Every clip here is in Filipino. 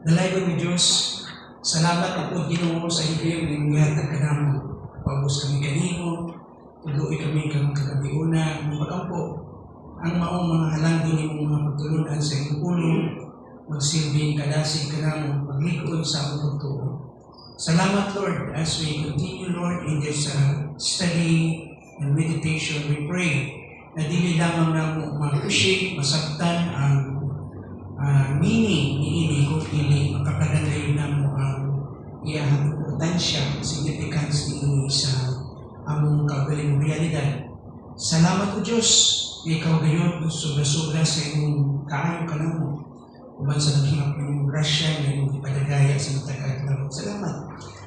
Dalayan ni Diyos, salamat na po Ginoo sa higayong gingatag ka namo. Pagos kami kanimo, tuloy kami kang kagabiuna, magampo ang maong mga halando ni mga pagtulunan sa iyong puno, magsilbing kadasig ka namo, paglikoon sa among pagtuo. Salamat Lord, as we continue Lord in this study and meditation, we pray na dili lamang namo ma-appreciate, masabtan ang meaning ni ini kung ini makapaganday na mo ang iyang importansya, significance ni ini sa among kaugaling realidad. Salamat po Diyos, ikaw gayon sobra-sobra sa imong kaayo ka na mo. Uban sa naghihap ng grasya na imong ipadagaya sa matagad na salamat.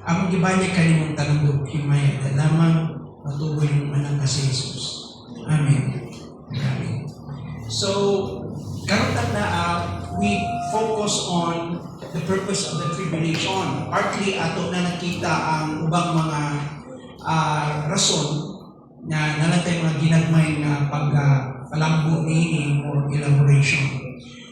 Among gibanya ka nimong tanong himay at lamang matuloy yung anak ka si Jesus. Amen. Amen. So, karon na we focus on the purpose of the tribulation. Partly ato na nakita ang ubang mga rason na nalatay mga ginagmay na pagpalambo ni or elaboration.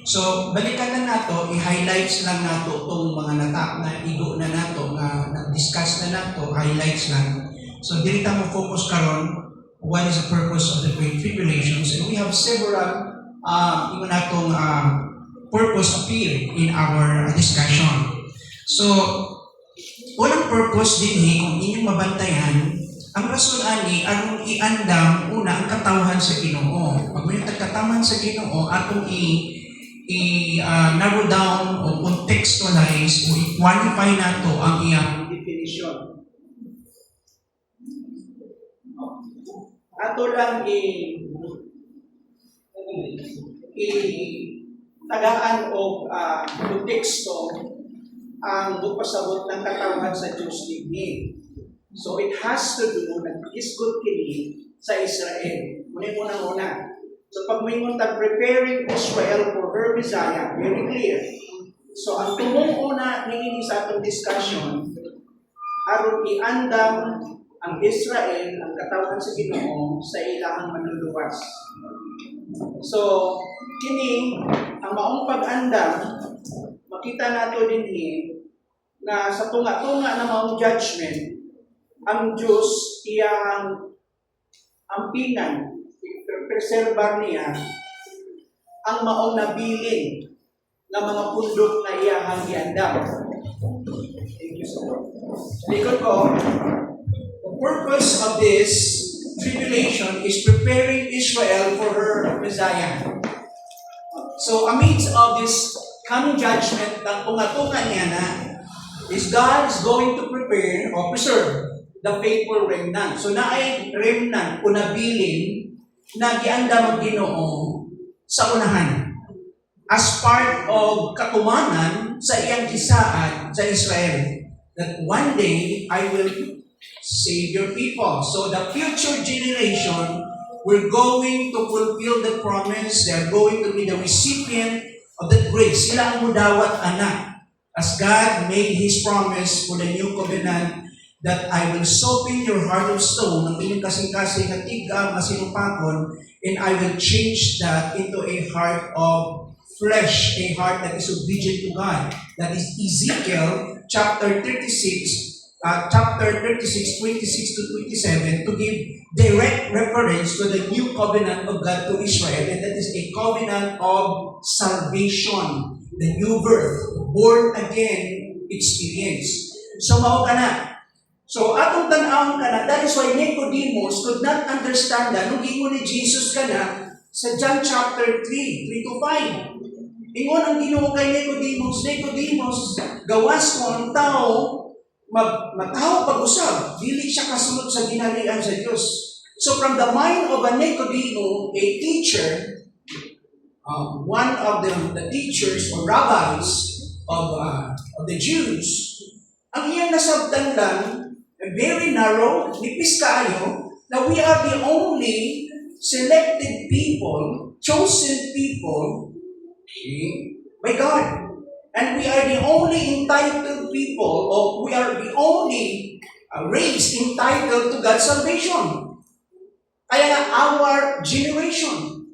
So, balikan lang nato, i-highlights lang nato itong mga igo na nato, na discuss na nato, highlights lang. So, dito mo focus karon what is the purpose of the Great Tribulations, and we have several yung natong purpose appear in our discussion. So, walang purpose din kung inyong mabantayan, ang rason ani atong iandam una ang katawhan sa Ginoo. Pag may katawhan sa Ginoo, atong narrow down o contextualize o i-quantify nato ang iyang definition. Ato lang tagaan o konteksto ang bupasabot ng katawhan sa Diyos digni. So it has to do na isgot kini sa Israel. Muna. So pag may munta preparing Israel for her Messiah, very clear. So ang tumunguna ni sa atong discussion, aron iandam ang Israel, ang katawhan sa Ginoo sa ilahang manluluwas. So, kini ang maong pag-andam, makita nato dinhi na sa tunga-tunga na maong judgment, ang Diyos iyang ampinan, preserbar niya ang maong nabilin na mga pundok na iyahang iandam. Thank you so much. Likod ko, the purpose of this tribulation is preparing Israel for her Messiah. So, amidst of this coming judgment, ang tunga-tunga niya na, is God is going to prepare or preserve the faithful remnant. So, naay remnant o nabilin na giandam ang Ginoo sa unahan as part of katumanan sa iyang gisaad sa Israel. That one day, I will save your people. So the future generation, we're going to fulfill the promise. They're going to be the recipient of that grace. Sila ang mudawat anak. As God made His promise for the new covenant, that I will soften your heart of stone, ang inyong kasing-kasing at igam, masinupakon, and I will change that into a heart of flesh, a heart that is obedient to God. That is Ezekiel chapter 36, 26, 26 to 27, to give direct reference to the new covenant of God to Israel, and that is a covenant of salvation, the new birth, born again experience. So, mao ka na. So, atong tanawon ka na, that is why Nicodemus could not understand that nung ingon ni Jesus ka na sa John chapter 3 to 5. Ingon ang Ginoo kay Nicodemus, gawas ko ang tao, mataho pag-usab, dili siya kasunod sa ginalian sa Diyos. So from the mind of a Nicodemo, a teacher, one of the teachers or rabbis of the Jews, ang iyang nasabtan lang, very narrow, nipis kaayo, na we are the only selected people, chosen people, by God. And we are the only entitled people, or we are the only race entitled to God's salvation. Kaya nga, our generation,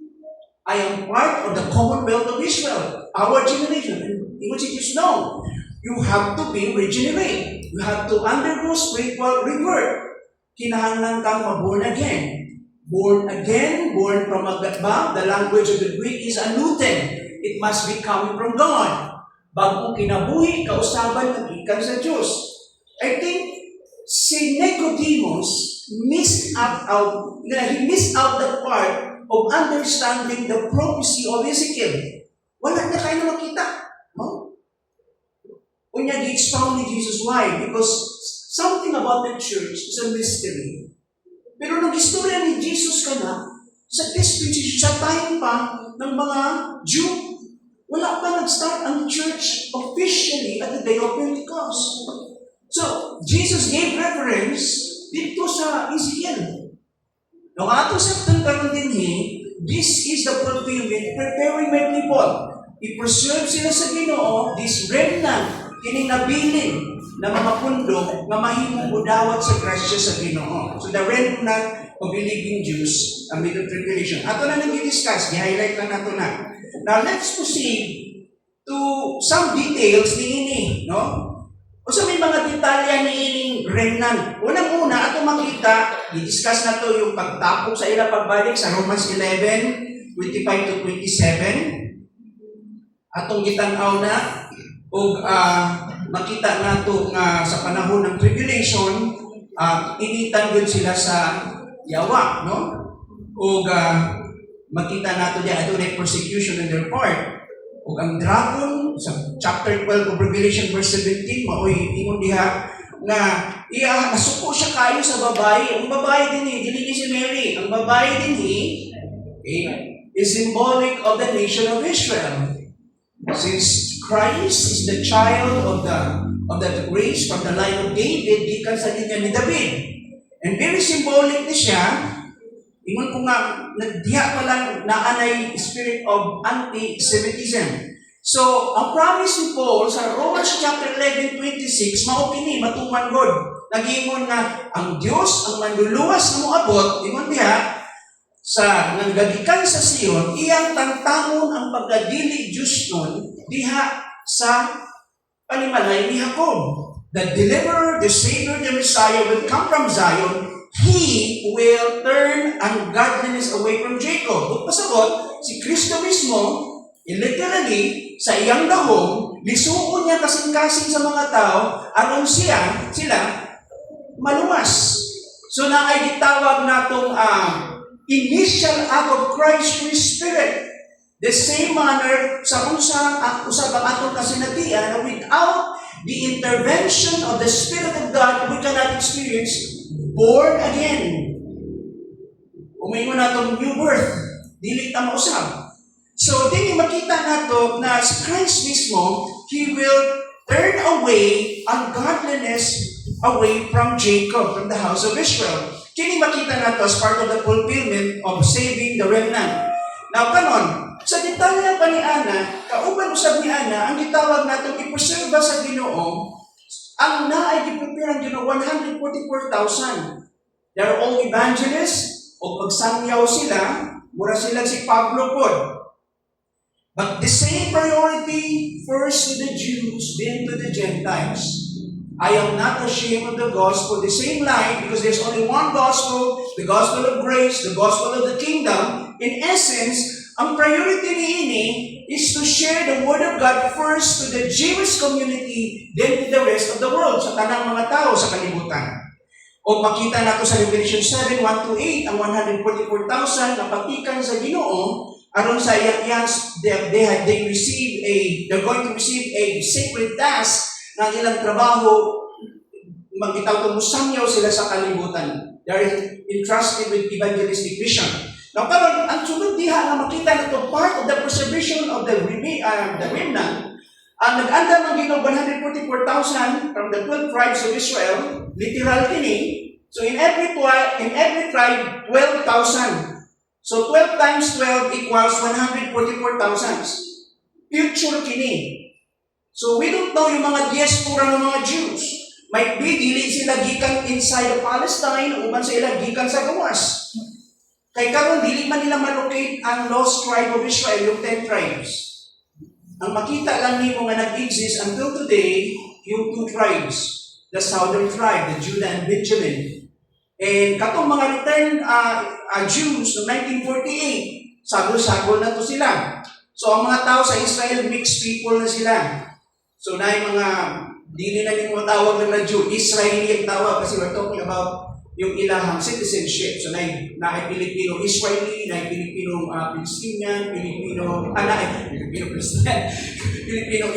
I am part of the Commonwealth of Israel. Our generation. Ingon si Jesus, no. You have to be regenerate. You have to undergo spiritual rebirth. Kinahanglan kang ma-born again. Born again, born from above. The language of the Greek is anutin. It must be coming from God. Bagong kinabuhi, kausaban, nagikan sa Diyos. I think si Nicodemus missed out the part of understanding the prophecy of Ezekiel. Wala na kayo na makita. No? Unya, di-expound ni Jesus. Why? Because something about the church is a mystery. Pero nung istorya ni Jesus ka na, sa dispensation, sa time pa ng mga Jew, wala pa nag-start ang church officially at the day of Pentecost. So, Jesus gave reference dito sa Ezekiel. Nung ato sa karon dinhi, this is the fulfillment, preparing my people. I-preserve sila sa Ginoo, this remnant, kining nabilin na mga pundok na mahimong udawat sa grasya sa Ginoo. So the remnant of believing Jews amid the tribulation. Ato na nag-discuss, i-highlight lang nato na. Now let's proceed to some details ni ini, no? O sa may mga detalya ni ining remnant. Unang-una, ato makita, i-discuss na to yung pagtapok sa ila pagbalik sa Romans 11, 25 to 27. Atong gitanaw na, o makita nato nga sa panahon ng tribulation, initan yun sila sa yawa, no? O makita nato diya ato na persecution on their part. O ang dragon, sa chapter 12 of Revelation verse 17, maoy ingon diha na nasuko siya kayo sa babae. Ang babae din dili si Mary. Ang babae din is symbolic of the nation of Israel. Since Christ is the child of the race from the line of David, gikan sa linya ni David. And very symbolic ni siya. Ingon ko nga, nagdiha pa lang naanay spirit of anti-Semitism. So, ang promise ni Paul sa Romans chapter 11:26, mao kini matuman God. Nagingon nga ang Dios ang manluluwas na moabot, ingon diha sa nanggagikan sa Sion, iyang tangtangon ang pagdadili Diyos nun diha sa panimalay ni Jacob. The deliverer, the Savior, the Messiah will come from Zion. He will turn ungodliness away from Jacob. Kung pasabot, si Kristo mismo, literally, sa iyang dahong, lisuon niya kasing-kasing sa mga tao, aron sila maluwas. So na ay gitawag natong initial act of Christ through His Spirit. The same manner sa usab ang atong kasinatian na without the intervention of the Spirit of God, we cannot experience born again. Umingon natong new birth, dili ta mausab. So, din makita nato na si Christ mismo, He will turn away ungodliness away from Jacob, from the house of Israel. Kini makita nato as part of the fulfillment of saving the remnant. Now, kanon, sa detalya pa ni Ana, kauban usab ni Ana, ang gitawag natong ipreserba sa Ginoo, ang naay giprepare ang Ginoo 144,000. They are all evangelists, o pagsangyaw sila, mura sila si Pablo pod. But the same priority first to the Jews, then to the Gentiles. I am not ashamed of the gospel, the same line, because there's only one gospel, the gospel of grace, the gospel of the kingdom. In essence, ang priority ni ini is to share the word of God first to the Jewish community, then to the rest of the world, sa tanang mga tao sa kalibutan. O makita nato sa Revelation 7, 1-8, ang 144,000 na patikan sa Ginoo, aron sa they're going to receive a sacred task na ilang trabaho, magkitaw tumusangyaw sila sa kalibutan. They are entrusted with evangelistic mission. Now, karon ang sunod diha na makita nato part of the preservation of the remnant. Ang nag-anda ng Ginoo 144,000 from the 12 tribes of Israel, literal kini. So in every tribe 12,000. So 12 times 12 equals 144,000. Future kini. So we don't know yung mga diaspora ng mga Jews. Might be dili sila gikan inside of Palestine, uban sila gikan sa gawas. Kay karon dili man nila malocate ang lost tribe of Israel, yung 10 tribes. ang makita lang nimo nga nag-exist until today, yung two tribes. The southern tribe, the Judah and Benjamin. And katong mga returned Jews noong 1948, sagol-sagol na to sila. So ang mga tao sa Israel, mixed people na sila. So na yung mga, dili na yung matawag na Jew, Israeli ang tawag kasi we're talking about yung ilahang citizenship. So na Pilipino Israeli, na Pilipino Palestinian, Filipino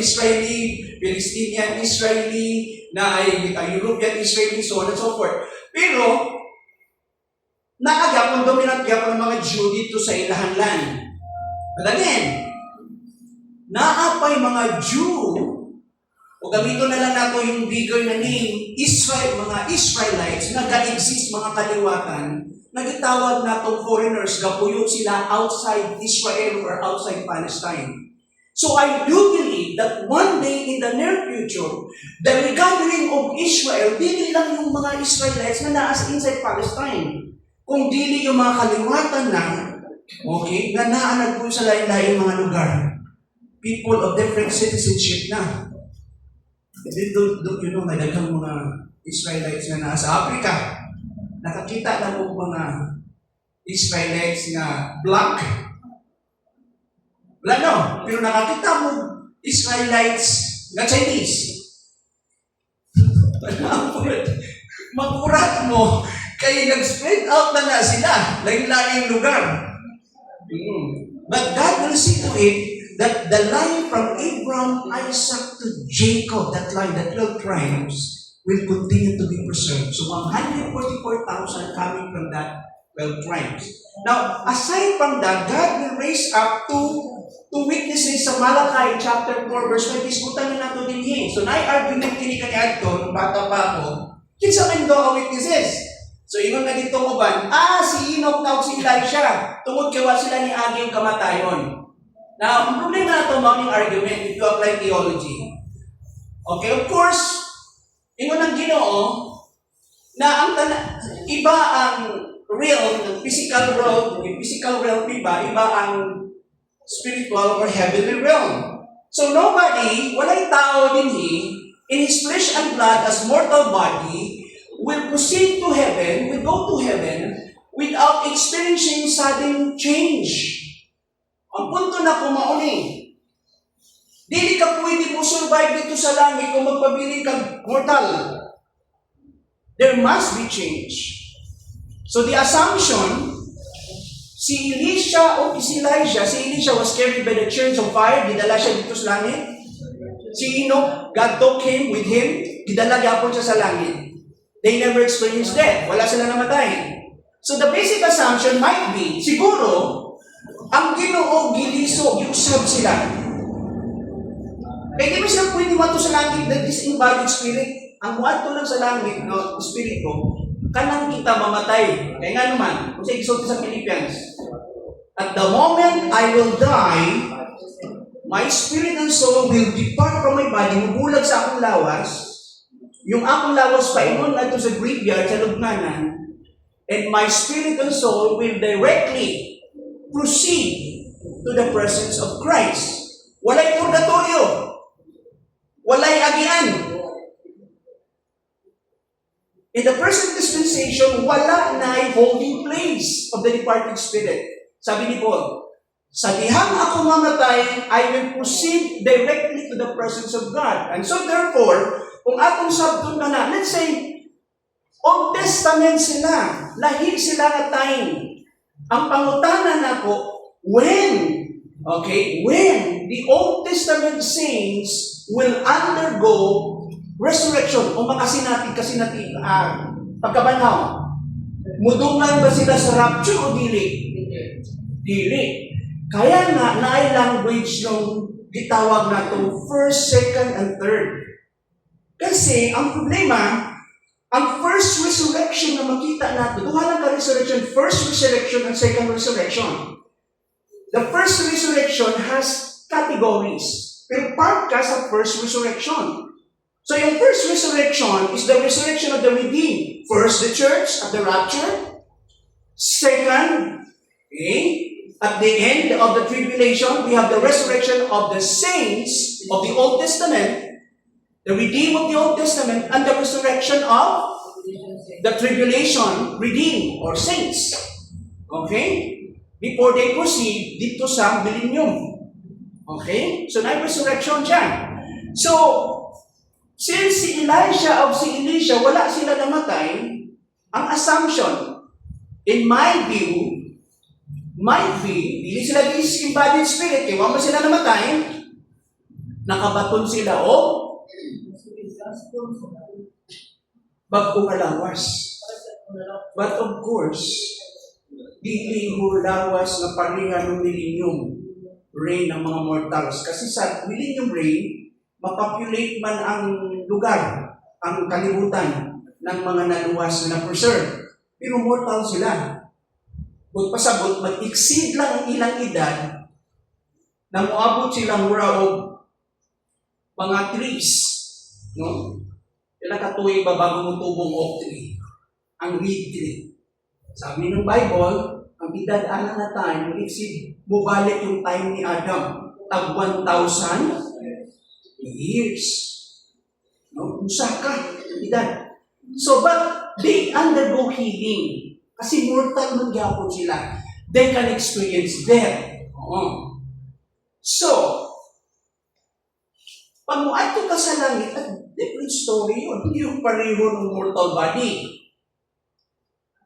Israeli, Palestinian Israeli, na European Israeli, so on and so forth. Pero, naagapon, dominant yapon ng mga Jew dito sa ilahan land. But again, naapay mga Jew, o gamito na lang nato yung bigger na name, Israel, mga Israelites, nag-exist mga kaliwatan, nagitawag natong foreigners, gapuyo sila outside Israel or outside Palestine. So I do believe that one day in the near future, the regathering of Israel, dili lang yung mga Israelites na naas inside Palestine, kung dili yung mga kaliwatan na, okay, na naanag po sa lain-lain mga lugar. People of different citizenship na. Don't you know, may daghang mga Israelites na nasa Africa. Nakakita na mo mga Israelites na black. Wala no, pero nakakita mo Israelites na Chinese. Makurat mo, kaya nag-spread out na sila, lain-laing lugar. But God will see to it that the line from Abraham, Isaac to Jacob, that line, the 12 tribes, will continue to be preserved. So 144,000 coming from that 12 tribes. Now, aside from that, God will raise up two witnesses sa Malachi chapter 4 verse 5. Iskutan na nato din So, na-argument kini kaniya ito, nung bata pa ako, kinsa man daw ang witnesses. So, ingon na dito ko ba, si Enoch tawag si Elijah. Tungod kawa sila ni Agi yung kamatayon. Now, ang problema na ito, maraming argument if you apply theology. Okay, of course, ingon ng Ginoo na ang iba ang real, ng physical world, yung physical realm iba ang spiritual or heavenly realm. So nobody, walay tao din in his flesh and blood as mortal body, will proceed to heaven, will go to heaven, without experiencing sudden change. Ang punto na kumauni, dili ka pwede mo survive dito sa langit kung magpabiling kang mortal. There must be change. So the assumption, si Elijah was carried by the church of fire, didala siya dito sa langit. Si Enoch, God took him with him, didala gyapon siya sa langit. They never experienced death. Wala sila namatay. So the basic assumption might be, siguro, ang Ginoo gilisog, giusab sila. Kaya di ba sila pwede mato sa langit na disembodied spirit? Ang muadto lang sa langit, no, spirito, kanang kita mamatay. Kaya nga naman, kung sa isulti sa Philippians, at the moment I will die, my spirit and soul will depart from my body, mubulag sa akong lawas, yung akong lawas paingon na ito sa graveyard, sa lugnanan, and my spirit and soul will directly proceed to the presence of Christ. Walay purgatorio. Walay agian. In the present dispensation, wala na holding place of the departed spirit. Sabi ni Paul, sa dihang ako mamatay, I will proceed directly to the presence of God. And so therefore, kung atong sabton na, let's say, Old Testament sila, lahi sila na time. Ang pangutanan na po, when the Old Testament saints will undergo resurrection, o makasinati, pagkabanaw, mudungan ba sila sa rapture o dili? Dili. Kaya nga, naay language nung gitawag na itong first, second, and third. Kasi, ang problema, ang first resurrection na makita natin, duha lang ka resurrection, first resurrection and second resurrection. The first resurrection has categories. Pero part ka sa first resurrection. So yung first resurrection is the resurrection of the redeemed. First, the church at the rapture. Second, At the end of the tribulation, we have the resurrection of the saints of the Old Testament, the redeemed of the Old Testament, and the resurrection of the tribulation redeemed or saints. Okay? Before they proceed dito sa millennium. Okay? So, na-resurrection siya. So, since si Elisha o si Elisha, wala sila namatay, ang assumption, in my view, might be, hindi sila disembodied spirit, kaya wala sila namatay, nakabaton sila o bagong alawas. But of course, dili ho lawas na pareha ng millennium reign ng mga mortals. Kasi sa millennium reign, mapopulate man ang lugar, ang kalibutan ng mga naluwas na preserve. Pero mortal sila. Kung pasabot, mag-exceed lang ang ilang edad na muabot silang mura o mga trees. No? Kailan katuwing ba bago mutubong oak tree? Ang reed tree. Sabi ng Bible, ang edad ana na time, mag-exceed, mubalik yung time ni Adam. Tag 1,000 years. No? Usaka, edad. So, but they undergo healing. Kasi mortal man gyapon sila. They can experience death. Oo. So, pag muadto ka sa langit, different story yun. Hindi yung pareho ng mortal body.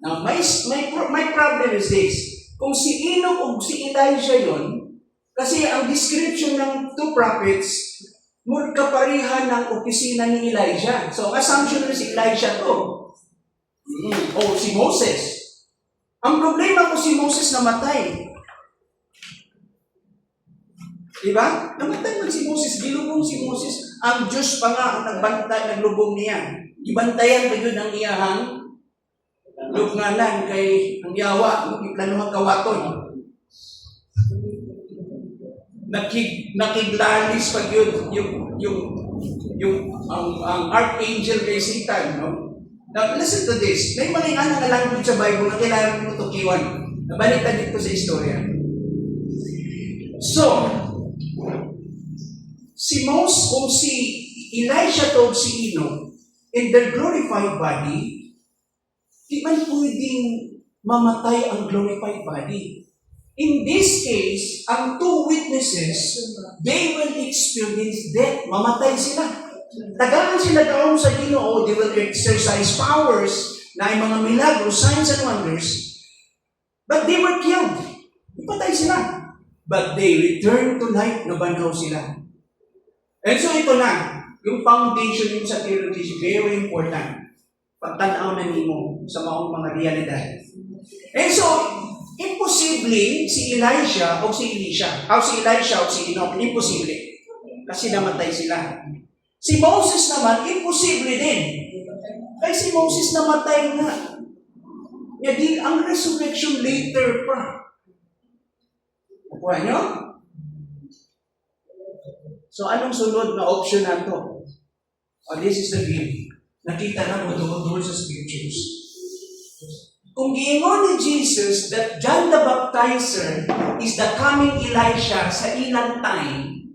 Now, my problem is this. Kung si Enoch o si Elijah yun, kasi ang description ng two prophets, magkapareha ng opisina ni Elijah. So, ang assumption na si Elijah to. O si Moses. Ang problema ko si Moses namatay. Diba? Namatay man si Moses, gilubong si Moses. Ang Diyos pa nga ang nagbantay, naglubong niya. Ibantayan ba yun ang iyahang lubnganan kay ang yawa, iplanuhang kawaton. Nakiglalis pag yun, ang archangel kay Satan, no? Now, listen to this. May malingan na language sa Bible na kailangan mo tukiwan. Nabaliktad dito sa istorya. So, si Moses o si Elisha told si Enoch, in their glorified body, di man pwedeng mamatay ang glorified body. In this case, ang two witnesses, they will experience death. Mamatay sila. Tagaan sila daon sa Ginoo, they will exercise powers na ay mga milagros, signs and wonders. But they were killed. Ipatay sila. But they returned to life, nabanaw sila. And so ito na, yung foundation yung sa theology is very important. Pagtanaw na nimo sa mga realidad. And so, imposible si Elijah o si Elisha, o si Elisha o si Enoch, imposible. Kasi namatay sila. Si Moses naman, imposible din. Kaya si Moses namatay nga. Yadi, ang resurrection later pa. Nakuha nyo? So, anong sunod na option na ito? Oh, this is the view. Nakita na mo doon sa scriptures. Kung giingon ni Jesus that John the Baptizer is the coming Elisha sa ilang time,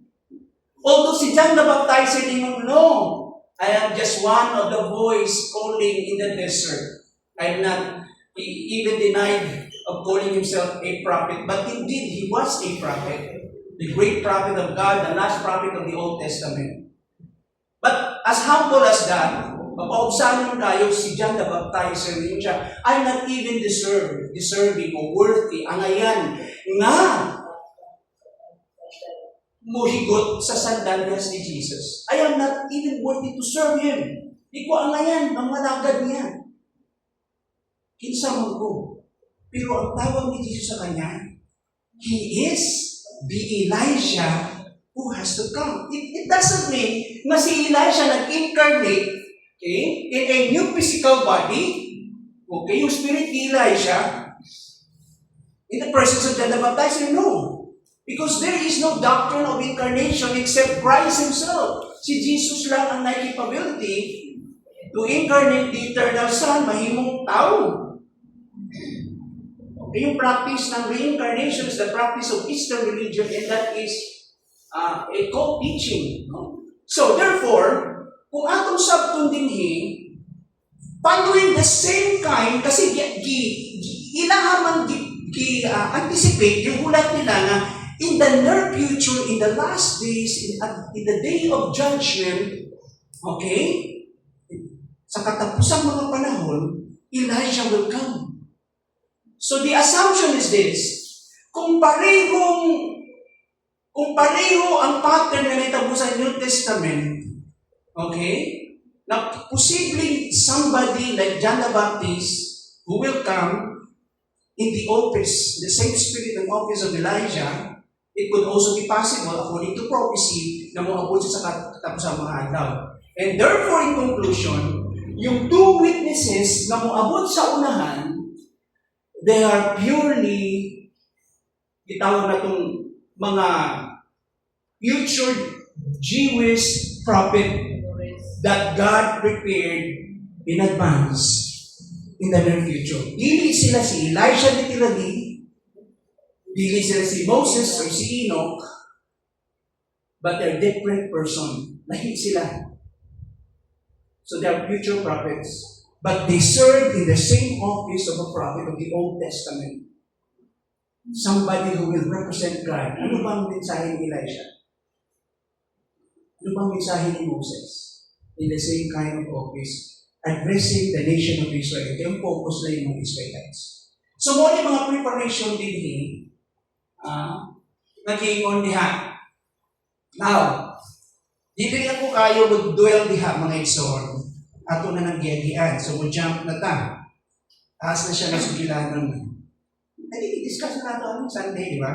although si John the Baptizer didn't know, I am just one of the voice calling in the desert. I am not, he even denied of calling himself a prophet, but indeed he was a prophet. The great prophet of God, the last prophet of the Old Testament. But as humble as that, mapaubsahan kayo si John the Baptizer, yun siya, I'm not even deserving o worthy, angayan, nga muhigot sa sandalias ni Jesus. I am not even worthy to serve Him. Di ko angayan, ang malagad niya. Kinsa mo ko. Pero ang tawag ni Jesus sa kanya, He is the Elijah who has to come. It doesn't mean na si Elijah nag-incarnate, okay, in a new physical body. Okay, yung spirit ni Elijah in the presence of John the Baptizer, no. Because there is no doctrine of incarnation except Christ Himself. Si Jesus lang ang may capability to incarnate the eternal Son, mahimong tao. yung practice ng reincarnation is the practice of Eastern religion, and that is a cult teaching. No? So therefore, kung atong sabton dinhi, following the same kind, kasi ilahaman anticipate yung hulat nila na in the near future, in the last days, in the day of judgment, okay, sa katapusang mga panahon, Elijah will come. So the assumption is this, kung pareho ang pattern na naitabo sa New Testament, okay, na posibleng somebody like John the Baptist who will come in the office, the same spirit and office of Elijah, it could also be possible according to prophecy na moabot siya sa katapusang mga adlaw. And therefore, in conclusion, yung two witnesses na moabot sa unahan, they are purely, itawag na itong mga future Jewish prophet that God prepared in advance in the near future. Dili sila si Elijah literally, dili sila si Moses or si Enoch, but they're different person. Lahi sila. So they are future prophets, but they serve in the same office of a prophet of the Old Testament. Somebody who will represent God. Ano bang mensahe ni Elijah? Ano bang mensahe ni Moses? In the same kind of office, addressing the nation of Israel. Ito yung focus lang yung mga Israelites. So, mo yung mga preparation din nag-iingon diha. Now, dito na po kayo mag-dwell diha, mga Exor. Ato na nag-giagian. So, mag-jump na ta. Taas na siya na sugilanan na. Nag-i-discuss na ito Sunday, di ba?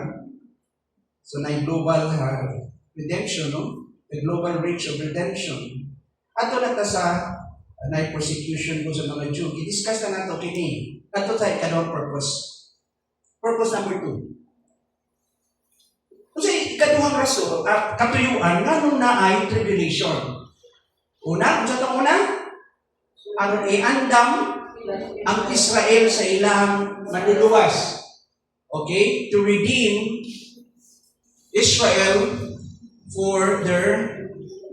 So, na yung global redemption, no? The global reach of redemption. Ato na ta sa persecution ko sa mga Jew. I-discuss na nato kini. Ato sa ikadawang purpose. Purpose number 2. Kasi ikaduhang rason, katuyuan, nga nung na ay tribulation. Una, kung sa itong una, aron i-andam ang Israel sa ilang manluluwas. Okay? To redeem Israel for their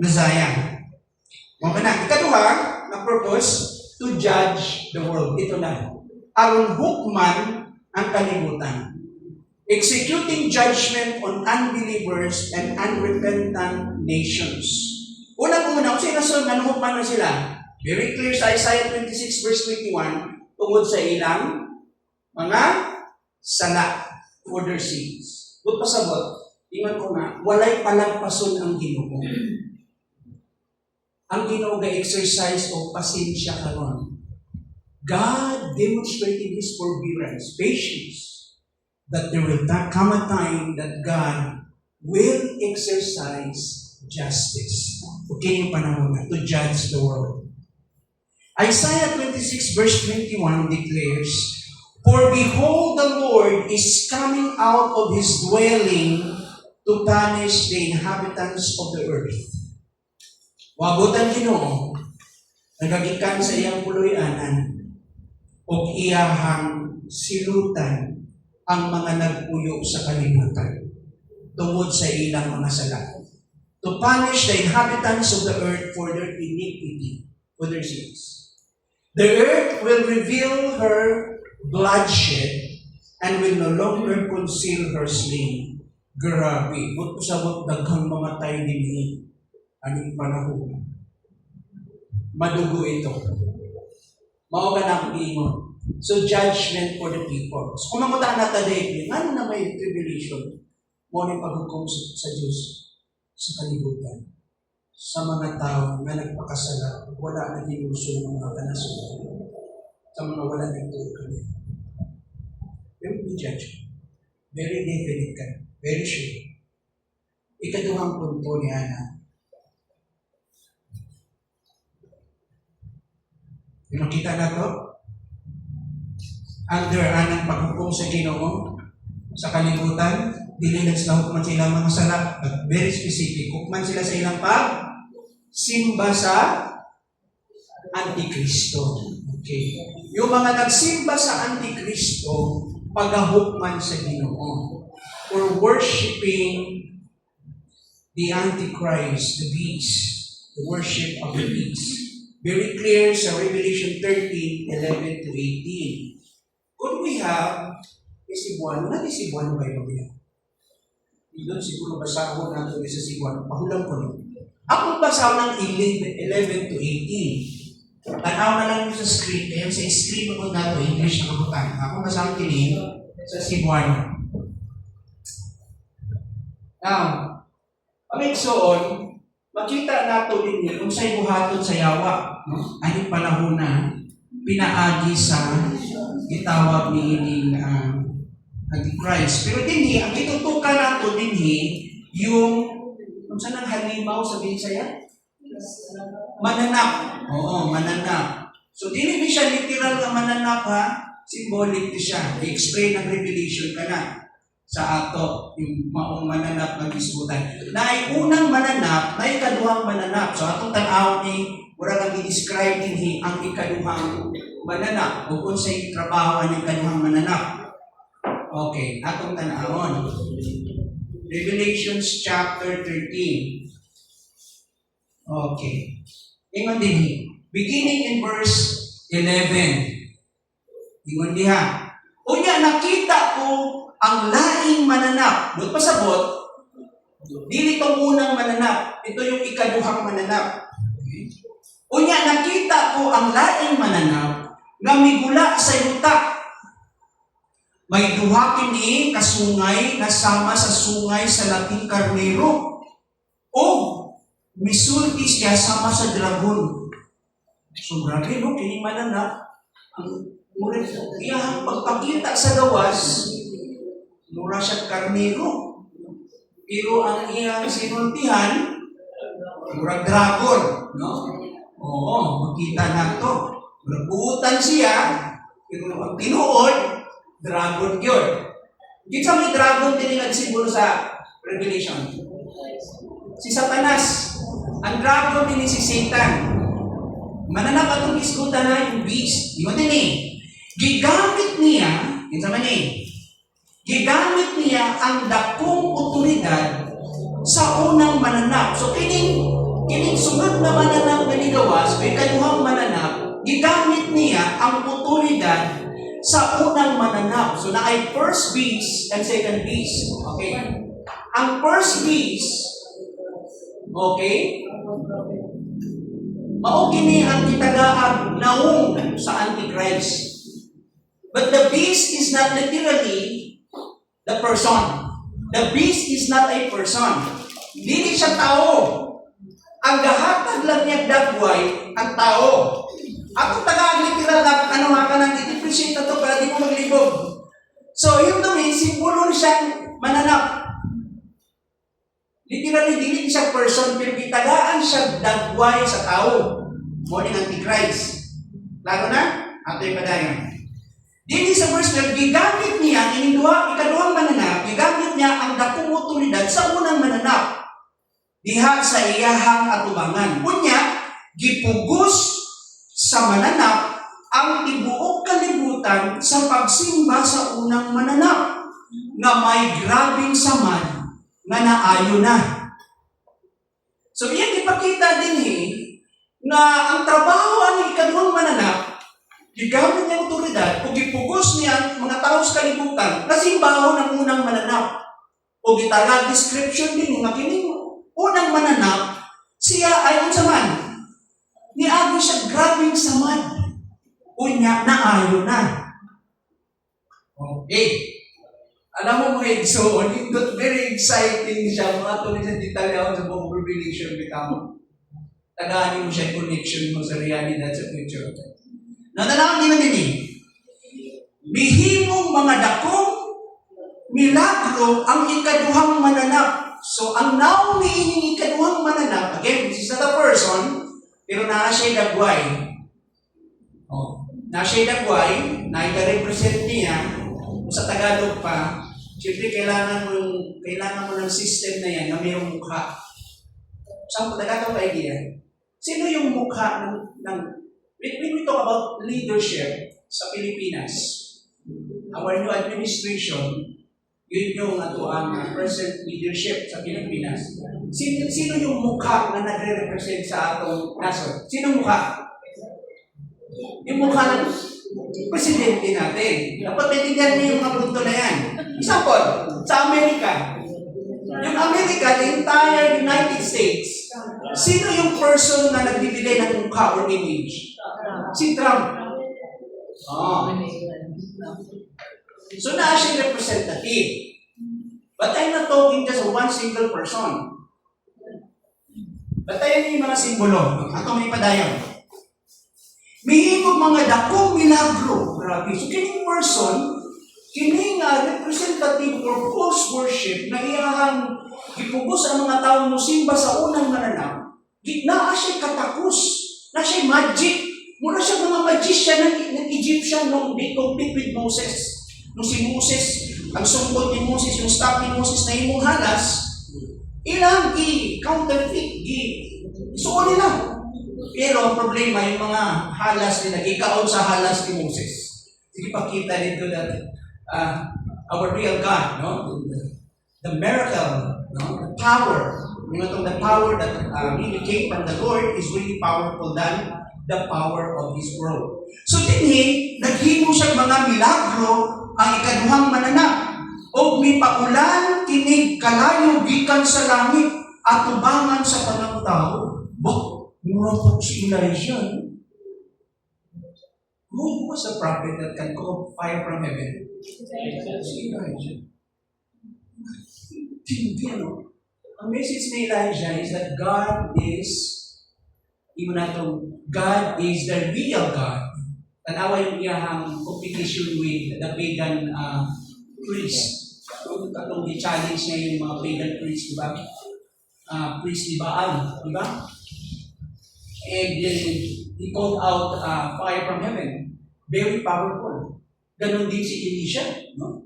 Messiah. Mga na, ikaduha, na purpose, to judge the world. Ito na. Aron hukman ang kalibutan. Executing judgment on unbelievers and unrepentant nations. Unang-una, kung sinasunod, nanuhukman na sila. Very clear sa Isaiah 26 verse 21, tungod sa ilang mga sala for their sins. But pasabot, ingat ko nga, walay palagpason ang Ginoo. Ang Ginoo ga-exercise o pasensya karon. God demonstrated His forbearance, patience, that there will come a time that God will exercise justice. Okay yung panahon na to judge the world. Isaiah 26 verse 21 declares, "For behold, the Lord is coming out of His dwelling to punish the inhabitants of the earth." Wabutan Ginoo, nagagikan sa iyang puloy-anan, o iyahang silutan ang mga nagpuyo sa kalibutan tungod sa ilang mga sala. To punish the inhabitants of the earth for their iniquity, for their sins. The earth will reveal her bloodshed and will no longer conceal her slain. Grabe, but usabot daghang mamatay din aning panahon. Madugo ito. Mao ka na ingon. So judgment for the people. So kung mamutaan natin dahil, ano na may tribulation? Mo ni paghukom sa Diyos sa kalibutan. Sa mga tao na nagpakasala, wala na ginuso ng mga kanasunan. Sa mga wala nagtuo kanila. There will be judgment. Very definite ka. Very sure. Ikaduhang punto ni Ana. Makita na to? Under anang paghukom sa Ginoo sa kalibutan, dili lang sila hukman sa ilang mga sala, but very specific. Hukman sila sa ilang simba sa Antikristo. Okay. Yung mga nagsimba sa Antikristo, pagahukman sa Ginoo or worshiping the Antichrist, the beast, the worship of the beast. Very clear sa Revelation 13:11 to 18. Kung we have isibuan, na isibuan ba yung mga? Doon siguro basaho natin sa isibuan. Pahulang ko rin. Ako basaho ng 11 to 18. Tanaw na lang sa screen. Kaya sa screen mo na ito, English na kabutan. Ako basaho kini sa isibuan. Now, pamigsoon, makita nato din kung sa'y buhaton sa yawa. No? Ano panahon na pinaagi sa gitawag ni ining Antichrist. Pero dinhi, ang itutukan nato dinhi, yung, kung saan ang halimaw sabihin saya? Mananap. Oo, mananap. So, dili siya literal na mananap ha, symbolic siya. I-explain ng Revelation ka na sa ato, yung maong mananap ng isbutan. Na ay unang mananap, na ikaduhang mananap. So, atong tanaw ni, wala kang i-describe din ang ikaduhang mananap o kung sa'y trabaho ng ikaduhang mananap. Okay, atong tanahon. Revelations chapter 13. Okay. Ingon din, beginning in verse 11. Ingon diha. Unya, nakita ko ang laing mananap. Doon pasabot, dili itong unang mananap. Ito yung ikaduhang mananap. Okay. Unya, nakita ko ang laing mananap nga migula sa yuta. May duha kini kasungay na sama sa sungay sa laking karnero. O misulti siya sama sa dragon. So grabe no, kini mananap. Ang mulit iyang pagpakita sa gawas, mura siya karnero. Pero ang iyang sinultihan, mura dragon, no? Oo, makita na to. Nabuutan siya, pero ang tinuod, dragon yun. Kita may dragon din yung simbolo sa Revelation. Si Satanas. Ang dragon din si Satan. Mananap atong iskutan na yung beast. Di mo din eh. Gigamit niya, kita man eh, gigamit niya ang dakong otoridad sa unang mananap. So kining sunod na mananap na ligawas, may kaduhang mananap, gigamit niya ang otoridad sa unang mananap. So na ay first beast and second beast. Okay? Ang first beast, okay, mao kini ang kitagaag naong sa Antichrist. But the beast is not literally the person. The beast is not a person. Dili siya tao. Ang gahatag lang niya dagway ang tao. Ako tagaan literal na ano nga ka nang i-depreciate na to para di mo maglibog. So, yung dumi, simbolo siyang mananap. Literally, dili siya person, pero gitagaan siya dagway sa tao. Morning Antichrist. Lalo na? Ato'y padayon. Dili sa verse 12, gigamit niya, ikaduhang mananap, gigamit niya ang dakong otoridad sa unang mananap. Diha sa iyahang atubangan. Unya, gipugos sa mananap ang tibuok kalibutan sa pagsimba sa unang mananap na may grabing samad nga naayo na. So, iyan ipakita din na ang trabaho ang ikaduhang mananap, gigamit niya ang otoridad o gipugos niya ang mga tao sa kalibutan na simbaho ng unang mananap. O gitalag description din nga kining unang mananap, siya ay unsa man. Niagi siya grabing samad. Unya naayo na. Okay. Alam mo mga igsoon, very exciting siya. Mga tuloy sa detalye sa buong Revelation bitamo. Tagaan mo siya connection mo sa realidad sa future. Natanawang din natin bihimong mga dakong milagro ang ikaduhang mananap. So, ang naong niining ikaduhang mananap, again, this is not a person, pero naa siya dagway. Naa siya dagway, na ika-represent niya, sa Tagalog pa, siyempre kailangan mo ng system na yan na mayroong mukha. Saan po Tagalog pa idea? Sino yung mukha ng when we talk about leadership sa Pilipinas, our new administration, yun yung ato ang present leadership sa Pilipinas. Sino yung mukha na nagre-represent sa atong nason? Sino mukha? Yung mukha ng presidente natin. Dapat naiintindihan niyo yung mga punto na yan. Example, sa Amerika. Yung Amerika, the entire United States, sino yung person na nagbibigay ng mukha or image? Si Trump. Oh. So na siya representative. But I'm not talking just of one single person. Batayan niyo yung mga simbolo. Ato may padayon. Mihimog mga dakong milagro. Grabe. So kining person, kining representative or false worship na iyahang gipugos ang mga tao mo simba sa unang mananap, naa siya katakos, na siya magic. Muna siya mga magician ng Egyptian nung they compete with Moses. Nung si Moses, ang sungkot ni Moses, yung staff ni Moses na imong halas, ilang counterfeit, isuon nila. Pero ang problema, yung mga halas nila, ikaon sa halas ni Moses. Sige, pakita dito that our real God, no? The miracle, no? The power, the power that really came from the Lord is really powerful than the power of His world. So dinhi, naghimo siya mga milagro ang ikaduhang mananap. O may paulan, kinig kalayo, gikan sa langit, at tubangan sa tanang tao. Mura po si Elijah. Who was the prophet that can call fire from heaven? Si Elijah. Hindi, no? Ang message ni Elijah is that God is, God is the real God. Tanawa yung iyahang competition with the pagan priest. Katong di-challenge niya yung mga pagan priest, di ba? Priest ni Baal, di ba? And he called out fire from heaven. Very powerful. Ganon din si Elisha. No?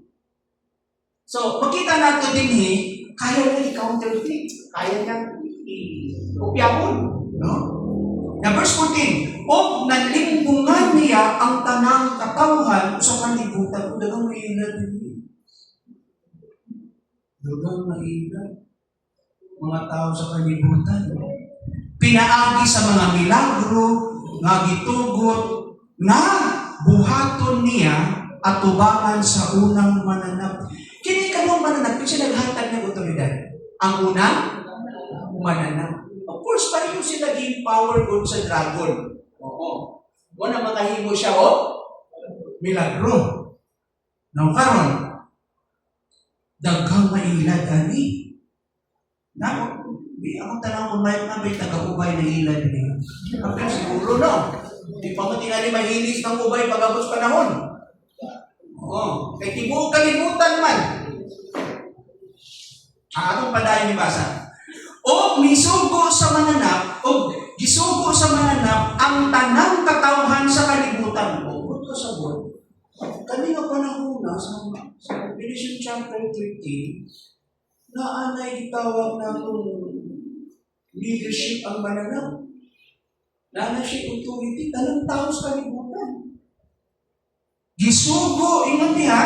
So, makita natin din kaya niya i-counterfeit. Kaya niya i-kopyahon. No? Na verse 14, O nalimbungan niya ang tanang katawhan sa kalibutan. Dagang mahina din. Dagang mahina. Mga tao sa kalibutan. Pinaagi sa mga milagro, nga gitugot, na buhaton niya at tubangan sa unang mananap. Kini kanong mananap, kasi naghatag ng otoridad. Ang unang mananap. Of course, pareho sila naging power good sa dragon. Oo. Una makahimo siya, milagro. Nang karon, daghang mailad ani. Nako, di ako tanang umayot na may taga-ubay na ilad niya. Kapag siguro, no? Di pa mo tingali mahilis ng ubay pag-abot panahon. Oo. Kaya tibuok kalimutan man. Anong padayon ni basa? O misugo sa mananap, o gisugo sa mananap, ang tanang katawhan sa kalibutan. O, good ka sa word. Kanina panahon na sa Revelation chapter 13, na anay gitawag na itong leadership ang mananap. Na siya authority, tanang tao sa kalibutan. Gisugo, ingat niya,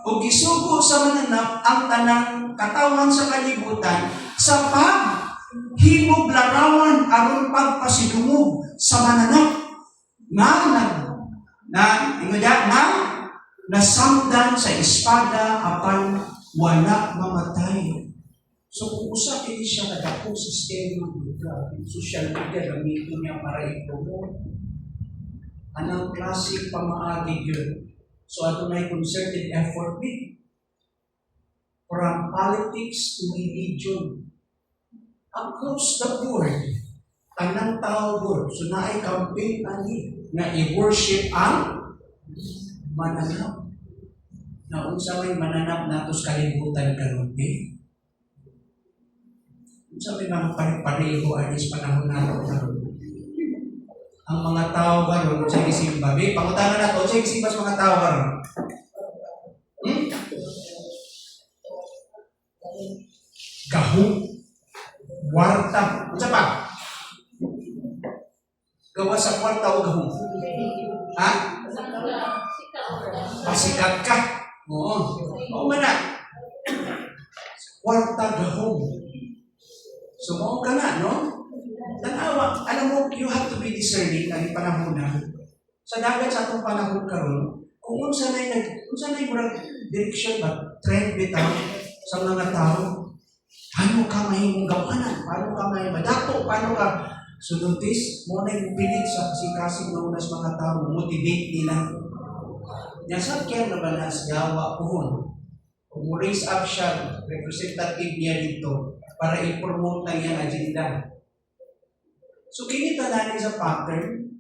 o gisugo sa mananap ang tanang katawan sa kalibutan sa paghimog larawan aron pagpasidungog sa mananap nga nasamdan sa espada apan wala mamatay. So kung usa kini siya kadakong sistema social media gamiton niya para i-promote anang klaseng pamaagi yun. So ato na concerted effort ni from politics to religion across the board anang tao board. So naay campaign ani na i-worship ang mananap. Na unsa may mananap natos kalibutan karon unsa may mga pare-pareho anis panahon nato karon. Ang mga tao karon sa gisimba, pangutanan nato sa gisimba sa mga tao karon. Gahom, warta, unsa pa? Gawa sa kwarta o gahom. Ha? Pasikat ka. alam mo, you have to be discerning na panahon na sa dagat sa atong panahon karon kung unsa na murag direction ba trend bitaw sa mga tao. Paano ka mahimong gawanan? Paano ka mahimadato? Paano ka sunodis? Mo na yung pilit sa kasikasing na unas mga tao, motivate nila. Nyasad kaya na ba na gawa pohon? Kung raise up siya, representative niya dito para i-promote na iyang agenda. So, kinita natin sa pattern,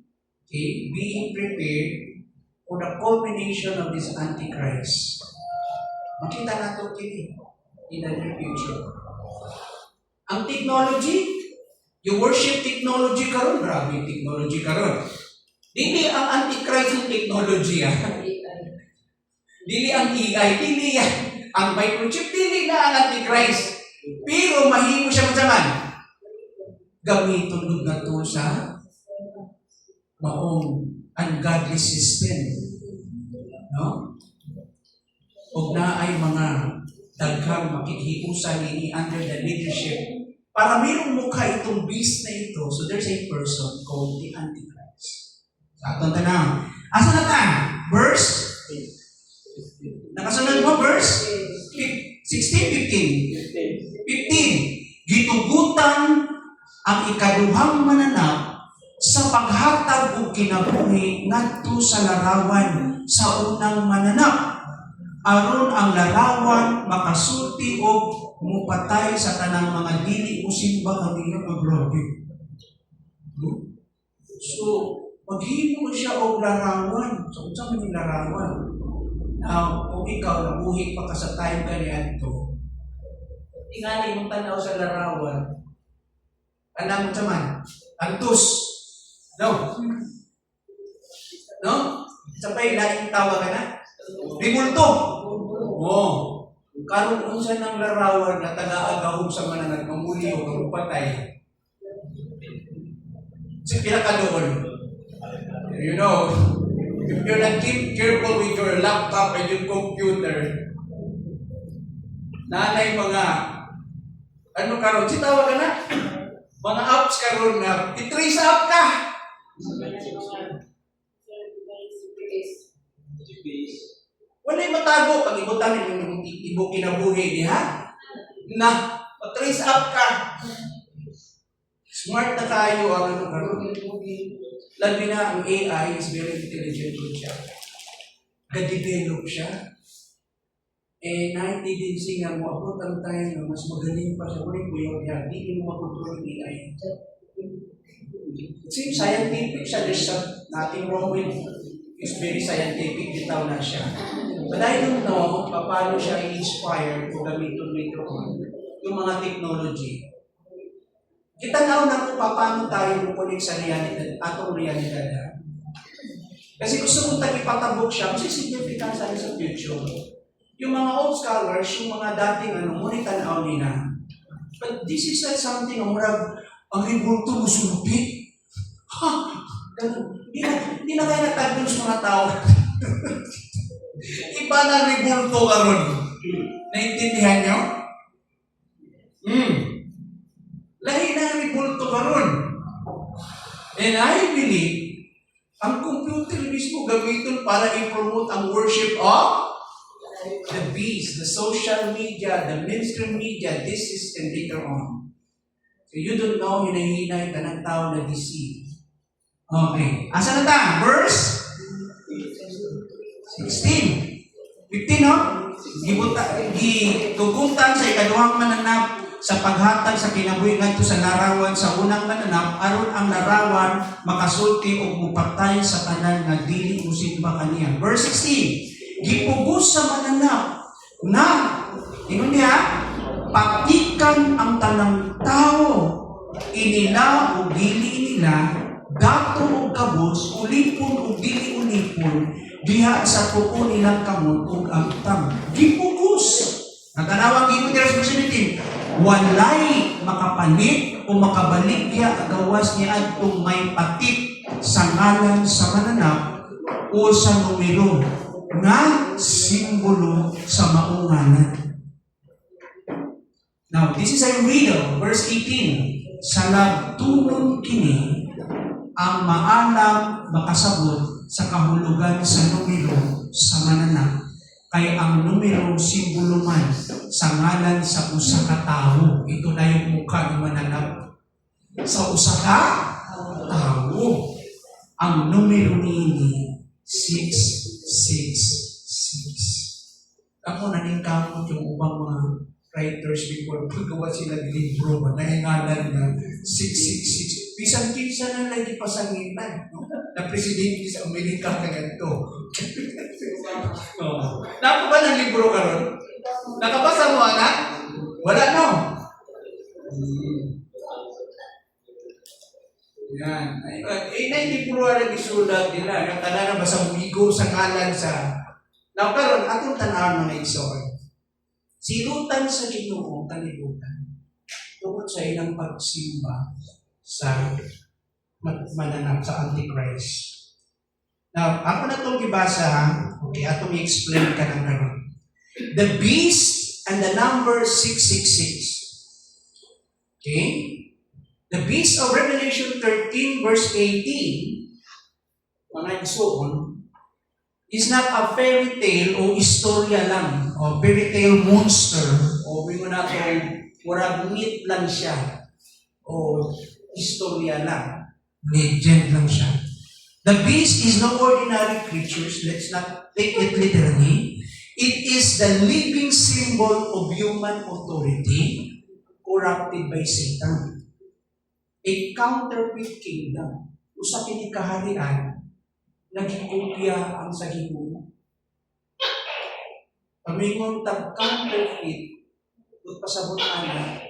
okay, being prepared for the culmination of this Antichrist. Makita natin kini in the near future. Ang technology, you worship technology karon, grabe technology karon. Dili ang Antichrist ang technology, Dili ang AI, dili yan. Ang microchip, dili na ang Antichrist. Pero mahimo siya magsaman. Gamiton na to sa maong ungodly system. No? O na ay mga daghang makikhiusan ni under the leadership. Para mayroong mukha itong beast na ito, so there's a person called the Antichrist. Sa atong tanang. Asa na ta? Verse? Nakasunod mo, verse? 16, 15. 15. Gitugutan ang ikaduhang mananap sa paghatag og kinabuhi ngadto sa larawan sa unang mananap. Aron ang larawan makasulti og mupatay sa tanang mga dili musimba kaniya nga grabe. So, maghimo siya og larawan. So, unsa man yung larawan? Now, kung ikaw nabuhi pa ka sa time kaniya ito, tingali mong tanaw sa larawan, alam mo naman, antus. No? No? Sabay, laing tawa ka na? Rimulto. Oo. Karon unsa ng larawan na taga-agahog sa mananag, mamuli o magpatay. Si pila doon. You know, if you're not careful with your laptop and your computer, nanay mga, ano karon? Sitawa ka na? Mga apps karon na, i-trace up ka! Wala'y matago pag ibutan yung ibo kinabuhi niya. Na, trace up ka. Smart na tayo ang ano karon. Labi na ang AI is very intelligent din siya. Ga-develop siya. Eh, na-tendency nga mo, abot ang time na mas magaling pa siya. Kung kuya niya, di mo makontrol ng AI. It seems scientific siya. There's nothing wrong with it. It's very scientific, bitaw na siya. But I don't know paano siya i-inspire kung gamitin later on yung mga technology. Kita na kung paano tayo mukunik sa realidad, atong realidad. Kasi gusto kong tagipatabok siya, kasi significant sa future. Yung mga old scholars, yung mga dating ngunit tanaw nila. But this is not something ang murag, ang ribulto mo sulupit. Ha! Hindi na kaya natagol sa mga tao. Iba na ribulto karon. Naintindihan nyo? Lahi na ribulto karon. And I believe, ang computer mismo gamitin para i-promote ang worship of the beast, the social media, the mainstream media, this system later on. So you don't know, hinahinay ka ng tao na deceive. Okay. Asa na ta? Verse 16. 15, no? Gitugutan sa ikaduhang mananap sa paghatag sa kinabuhi ngadto sa larawan sa unang mananap aron ang larawan makasulti og mupatay sa tanan nga dili musimba kaniya. Verse 16. Gipugos sa mananap na ingon niya patikan ang tanang tao inila o dili nila dato o kabos, ulipon o dili ulipon, diha sa tuon nilang kamot o agtang. Gipugos. Natanawang gipon nila sa verse 17. Walay makapalit o makabaligya agawas niya adtong may patik sa ngalan sa mananap o sa numero nga simbolo sa maunganan. Now, this is a riddle, verse 18. sa nagtunon kini ang maalam makasabot sa kahulugan sa numero sa mananap kay ang numero simbolo man sa ngalan sa usa ka tawo. Ito na yung mukha ni mananap. Sa usa ka tawo. Ang numero ni 666. Ako naningkamot yung ubang mga writers before paggawa sila ng libro ba nahingalan na 666. Bisan-kinsa na lagi pasangitan. No? Na presidente sa Amerika na ganito. Napo ba ng libro karon? Nakabasa mo, anak? Wala, no? Yan. Nainipuro na isulat nila. Yung tanan ba sa umigo sa ngalan sa... Now, karon atong tanaw mga igsoon. Silutan sa Ginoo kalibutan tungod sa ilang pagsimba sa mananap sa Antichrist. Now, ako na itong ibasa, okay, atong i-explain ka ng karon. The beast and the number 666. Okay? The beast of Revelation 13 verse 18, mga igsoon, is not a fairy tale o istorya lang, o fairy tale monster, o bingo na ito, murag myth lang siya, o istorya lang, legend lang siya. The beast is no ordinary creatures, let's not take it literally. It is the living symbol of human authority corrupted by Satan. A counterfeit kingdom, usa kini kaharian, nagikopya ang sa Ginoo. Pamingon tag counterfeit, ug pasabot ana,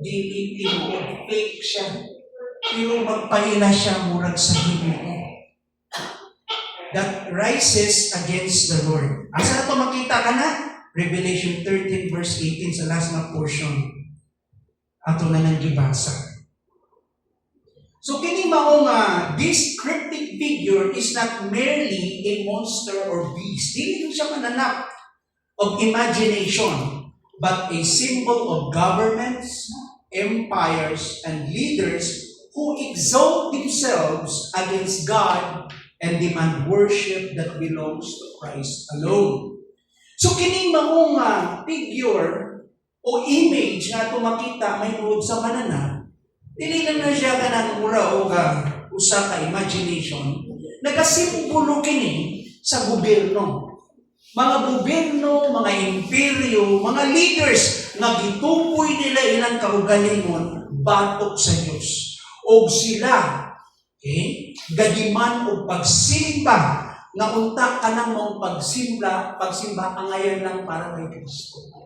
dili tinuod, fake siya. Pero magpaila siya murag sa Ginoo. That rises against the Lord. Asa na ito makita ka na? Revelation 13 verse 18 sa last na portion. Ato na nang gibasa. So kini mao nga this cryptic figure is not merely a monster or beast. Dili siya mananap of imagination, but a symbol of governments, empires, and leaders who exalt themselves against God and demand worship that belongs to Christ alone. So kining mao nga figure o image nga tumakita may nuod sa mananap, dili lang na siya kanang mura o usa ka imagination. Nagasimbolo kini sa gobyerno. Mga gobyerno, mga imperyo, mga leaders nga gitupoy nila ilang kaugalingon batok sa Dios. Og sila, okay, gadiman og pagsimba nga unta kanang mong pagsimba angayan lang para kay Kristo.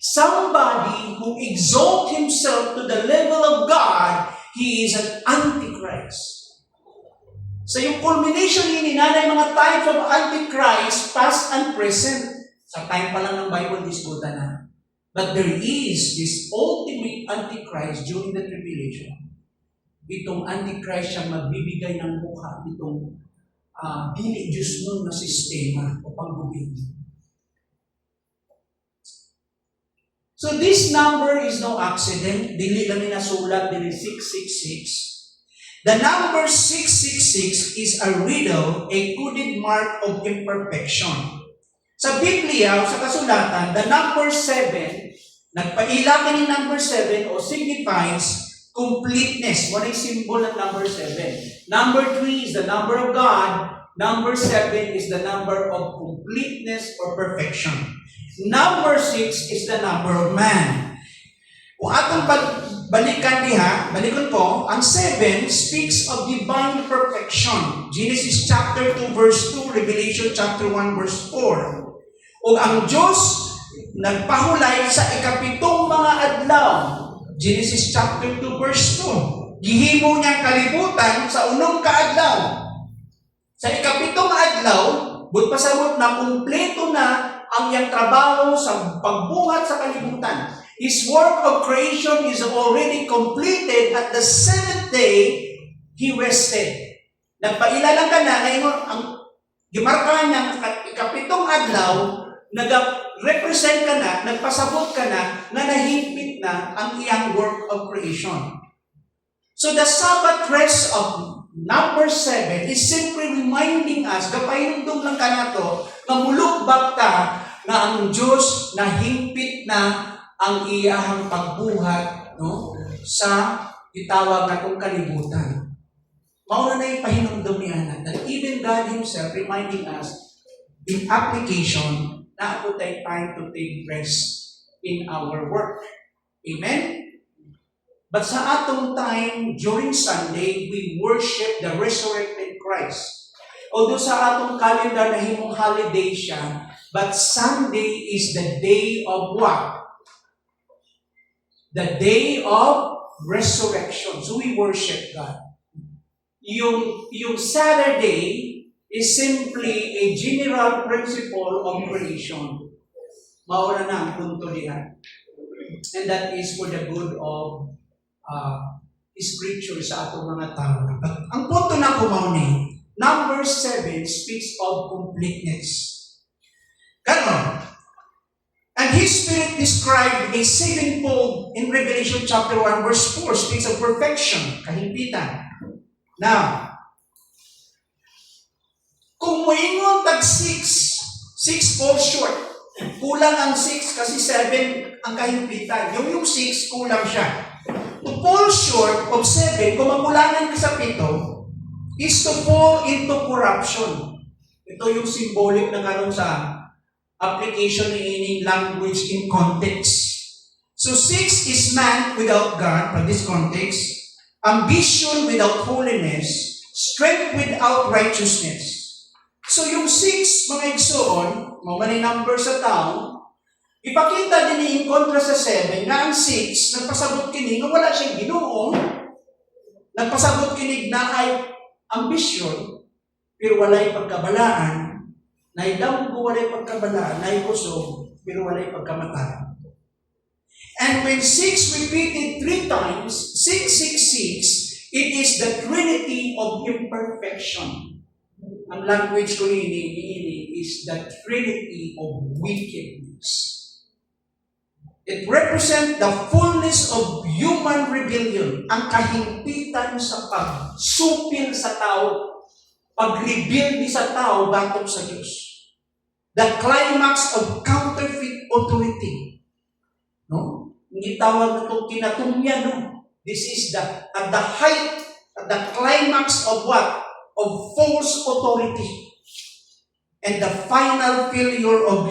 Somebody who exalts himself to the level of God, he is an Antichrist. So yung culmination ni nanay mga types of Antichrist, past and present. Sa time pa lang ng Bible, diskutan na. But there is this ultimate Antichrist during the tribulation. Itong Antichrist siya magbibigay ng mukha, itong dili Diyos nun na sistema o panggobyerno. So this number is no accident. Dili lang nasulat, dili 666. The number 666 is a riddle, a coded mark of imperfection. Sa Biblia, sa kasulatan, the number 7, nagpaila ni number 7 o signifies completeness. What is symbol ng number 7? Number 3 is the number of God. Number 7 is the number of completeness or perfection. Number 6 is the number of man. Kung atong balikan balikon ko, ang 7 speaks of divine perfection. Genesis chapter 2 verse 2, Revelation chapter 1 verse 4. O ang Diyos nagpahulay sa ikapitong mga adlaw. Genesis chapter 2 verse 2. Gihimo niyang kalibutan sa unong kaadlaw. Sa ikapitong adlaw, but pasabot na kumpleto na ang iyang trabaho sa pagbuhat sa kalibutan. His work of creation is already completed. At the seventh day, He rested. Nagpailalang ka na, ngayon, ang gimarkahan niya, ikapitong adlaw, nag-represent ka na, nagpasabot ka na, na nahimpit na ang iyang work of creation. So the Sabbath rest of number 7 is simply reminding us, gapayundong lang ka na to, na mulukbak ta na ang Diyos na himpit na ang iyahang pagbuhat, no, sa itawag na itong kalibutan. Mauna na yung pahinumdum ni Anak that even God Himself reminding us in application na ako tayo time to take rest in our work. Amen? But sa atong time, during Sunday, we worship the resurrected Christ. Although sa atong calendar na himong holiday siya, but Sunday is the day of what? The day of resurrection. So we worship God. Yung Saturday is simply a general principle of creation. Maura na ang punto niya. And that is for the good of Scripture sa atong mga tao. But ang punto na kumauni, number 7 speaks of completeness. Ganon. And His Spirit described a sevenfold in Revelation chapter 1 verse 4 speaks of perfection, kahimpitan. Now, kung moingon tag 6 falls short. Kulang ang 6 kasi 7 ang kahimpitan. Yung 6 kulang siya. To fall short of 7, kung makulangan ka sa 7, is to fall into corruption. Ito yung symbolic na karon sa application ni ining language in context. So 6 is man without God, for this context, ambition without holiness, strength without righteousness. So yung 6, mga igsoon, mga number sa tao, ipakita din in kontra sa 7, na ang 6, nagpasabot kini, na wala siyang Ginoo, nagpasabot kini na ay ambisyon, pero walay pagkabalaan, na idamgo walay pagkabalaan, na kusog, pero walay pagkamatayan. And when 6 repeated 3 times, 666, it is the Trinity of imperfection. Ang language ko ini is the Trinity of wickedness. It represents the fullness of human rebellion, ang kahimpitan sa pagsupil sa tao, pag-rebel sa tao batok sa Diyos. The climax of counterfeit authority. No? Hindi tawag na itong kinatumyan, no? This is at the height, at the climax of what? Of false authority. And the final failure of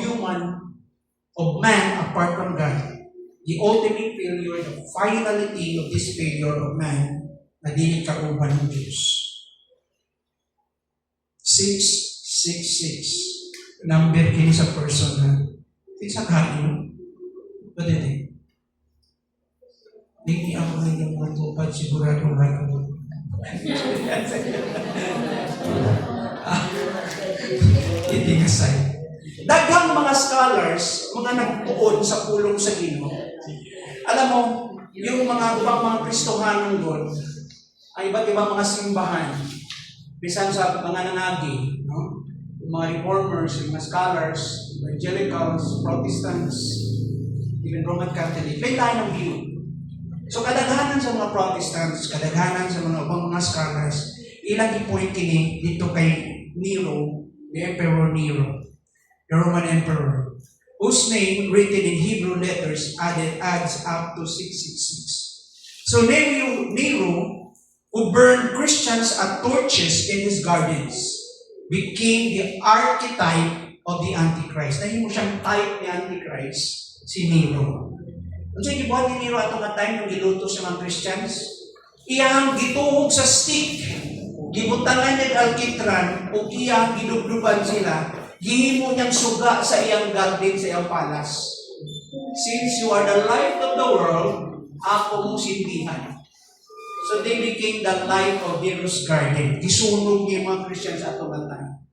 man apart from God. The ultimate failure, the finality of this failure of man na dili kauban ng Diyos. 666. Number kini sa person na isa kain. Pwede din. Hindi ako na yung matupad sigurado nga ako. Hindi kasay. Daghang mga scholars, mga nagtuon sa pulong sa Ginoo. Alam mo, yung mga ubang mga Kristohanong doon, ay iba't ibang mga simbahan. Bisan sa mga nangagi, no? Yung mga reformers, yung mga scholars, evangelicals, Protestants, even Roman Catholic, may tayo ng view. So kadaghanan sa mga Protestants, kadaghanan sa mga ubang mga scholars, ilang i-point kini dito kay Nero, the Emperor Nero, the Roman Emperor, whose name written in Hebrew letters adds up to 666. So Nero, who burned Christians at torches in his gardens, became the archetype of the Antichrist. Nahimo siyang type ni Antichrist, si Nero. Kung sa'yo gibuhat ni Nero atong time nung giluto sa mga Christians, iyang gituhog sa stick, gibutangan niya alkitran, o iyang gidubduban sila, gihimo niyang suga sa iyang garden, sa iyang palas. Since you are the light of the world, ako mong sindihan. So they became the light of Nero's garden. Isunog niya mga Christians atong time.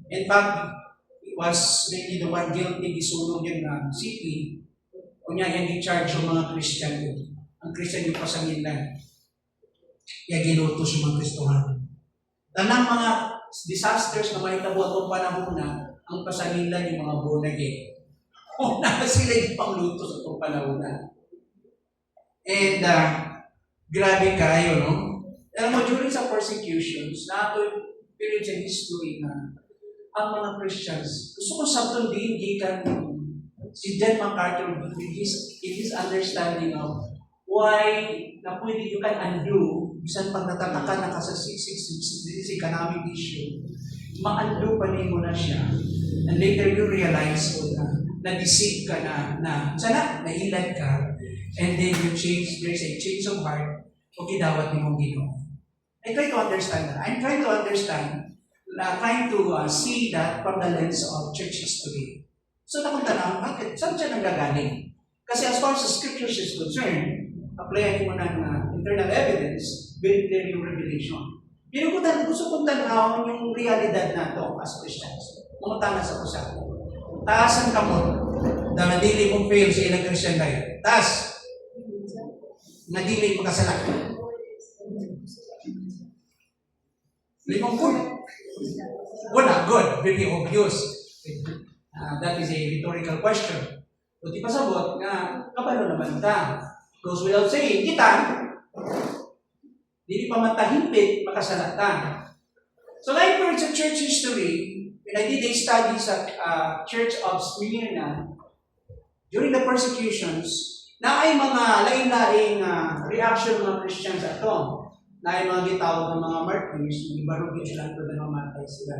In fact, it was really the one guilty, isunog niya na city, kunya yan i-charge yung mga Christian. Ang Christian yung pasangilan. Kaya ginutos yung mga Kristohan. Tanang mga disasters na mahitabo atong panahon na, ang pasangilan yung mga bonage. O na sila yung panglutos atong panahon na. And Grabe kayo, no? Alam mo, during sa persecutions, na ito yung period sa history na ang mga Christians, gusto ko sabton din gikan si John MacArthur in his understanding of why na pwede you can undo bisan pag natataka na ka sa 666 economic issue, ma-undo pa mo na siya. And later you realize na deceive ka na sana, nailad ka, and then you change, there's a change of heart, o gidawat ni mong Ginoo. I try to understand that. I'm trying to understand, trying to see that from the lens of church history. So nakunta na, bakit? Saan siya nanggagaling? Kasi as far as the scriptures is concerned, applyan mo ng internal evidence, very clear yung revelation. Gusto kong tanawin yung realidad na ito as Christians. Mungutana sa kusa. Taas ang kamot. Na dili mong fail sa ilang Christian life. Taas. Na dili makasalak. Limang po. Wala, good. Very obvious. That is a rhetorical question. Kung di pasabot, kabalo naman ta. Goes without saying, kita, dili pa matahimpit, makasalatan. So like for sa church history, when I did a study sa Church of Smyrna, during the persecutions, na ay mga lain-laing reaction ng mga Christians ato. Na ay mga gitawag ng mga martyrs, yung ibarugin sila ito na mamatay sila.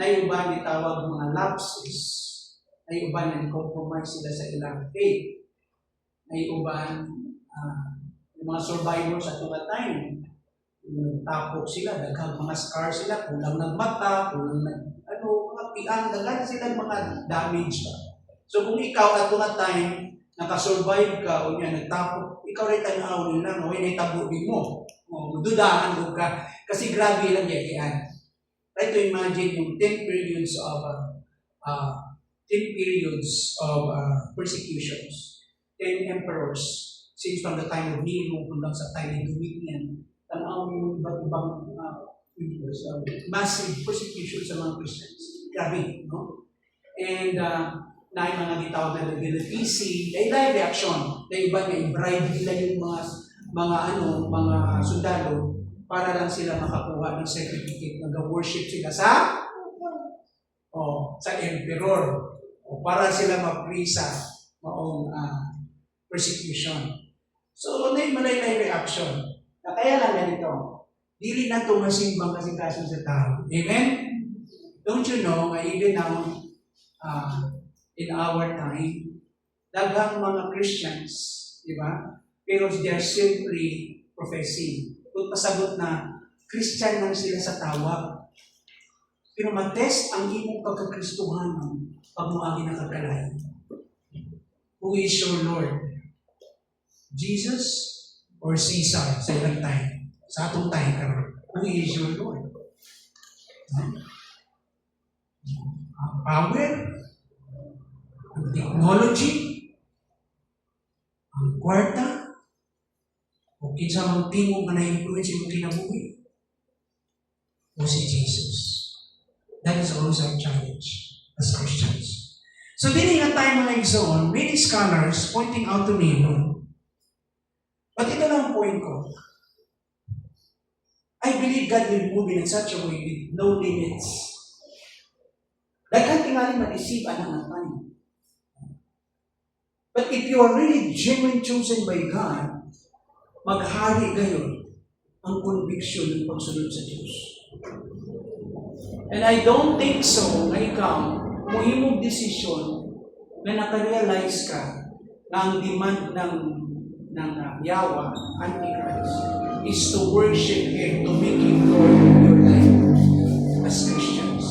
Na yung iba gitawag ng mga lapses, na yung iba nag-compromise sila sa ilang faith. Na yung iba, yung mga survivors at mga time, tapok sila, daghang mga scar sila, kulang ng mata, kulang ng mga piang, daghang sila mga damage. So kung ikaw at mga time, nakasurvive ka o niya, nagtapok, ikaw rin tanaw nila, no? Ay naitabugin mo. Dudahan mo ka. Kasi grabe lang yan. Try to imagine yung 10 periods of persecutions. 10 emperors, since from the time of Nero hanggang sa time of Domitian, tanaw yung iba't ibang massive persecution sa mga Christians. Grabe, no? And na yung mga gitawag na nag-PC, dahil reaction. Dahil iba nga, i-bribe nila yung mga sundalo para lang sila makakuha ng certificate, nag-worship sila sa emperor, o para sila ma-free sa maong persecution. So, na yung malay reaction. Na kaya lang ganito, dili na ito masimbang kasing-kasing sa tao. Amen? Don't you know, even now, in our time, daghang mga Christians, di ba? Pero they are simply professing. Kung pasagot na, Christian lang sila sa tawag. Pero matest ang imong pagkakristuhanan pag mo ang nakagalayan. Who is your Lord? Jesus or Caesar sa ilang time? Sa atong time karon. Who is your Lord? Power? Ang technology? Ang kwarta? O kinsa mang tingog na na-influence yung kinabuhi? O si Jesus? That is also our challenge as Christians. So, din nga tayo mga igsoon, many scholars pointing out to Nero. But ito lang ang point ko. I believe God will move in such a way with no limits. Daghan tingali mag-isip anang time. But if you are really genuine chosen by God, maghari gayon ang conviction ng pagsunod sa Diyos. And I don't think so na ikaw, muhimong desisyon na nakarealize ka na ang demand ng Yahweh, Antichrist, is to worship Him, to make Him Lord of your life as Christians.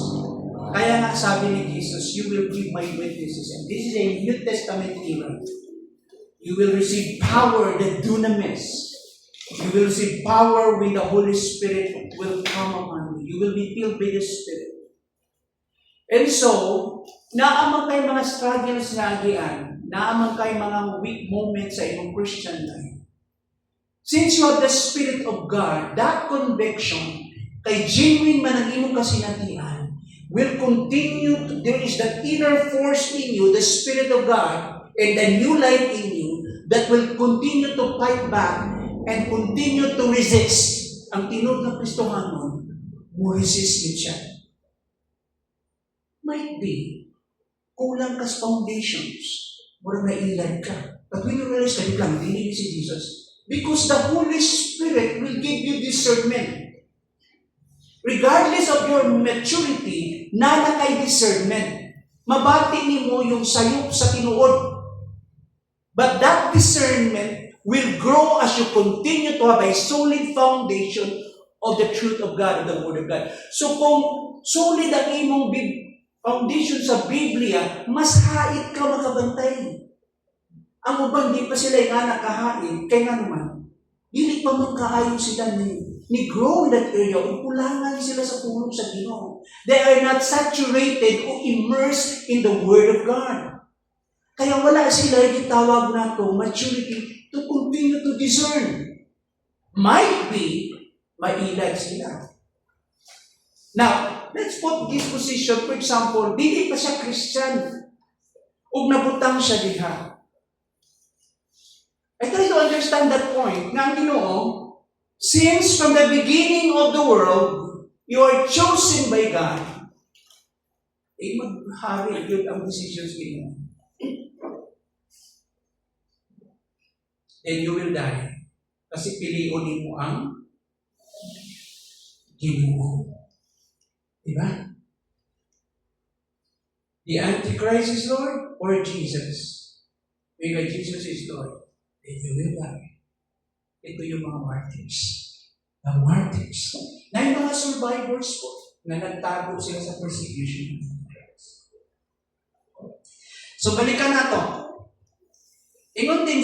Kaya nga sabi ni Jesus, you will be my witnesses. And this is a New Testament era. You will receive power, the dunamis. You will receive power when the Holy Spirit will come upon you. You will be filled by the Spirit. And so, naamang kayo mga struggles na agian, naamang kayo mga weak moments sa inyong Christian life. Since you have the Spirit of God, that conviction, kay genuine man ang imong kasinatian, will continue, there is that inner force in you, the Spirit of God, and the new life in you, that will continue to fight back and continue to resist ang tinud na Kristohanon, mo resist din siya. Might be, kulang ka sa foundations, mura na inland ka. But when you realize ka, lang, dinili si Jesus. Because the Holy Spirit will give you discernment. Regardless of your maturity, nana kay discernment. Mabati ni mo yung sayop sa tinuod. But that discernment will grow as you continue to have a solid foundation of the truth of God, of the Word of God. So kung solid ang imong foundation sa Biblia, mas hait ka makabantay. Ang ubang di pa sila nga nakahait, kaya nga naman, dili pa magkaayon sila ni grow in that area, kulangan sila sa tulong sa Ginoo. They are not saturated o immersed in the Word of God. Kaya wala sila gitawag na to maturity to continue to discern. Might be, mailag sila. Now, let's put this position, for example, dili pa siya Christian. Ug nabutang siya diha. I try to understand that point. Nga ang Ginoo, since from the beginning of the world, you are chosen by God, maghari yun ang decisions ninyo. Then you will die. Kasi piliunin mo ang Ginoo. Diba? The Antichrist is Lord or Jesus? Because Jesus is Lord, then you will die. Ito yung mga martyrs. The martyrs. Na yung mga survivors po, na nagtago sila sa persecution. So, balikan na to. Ingon din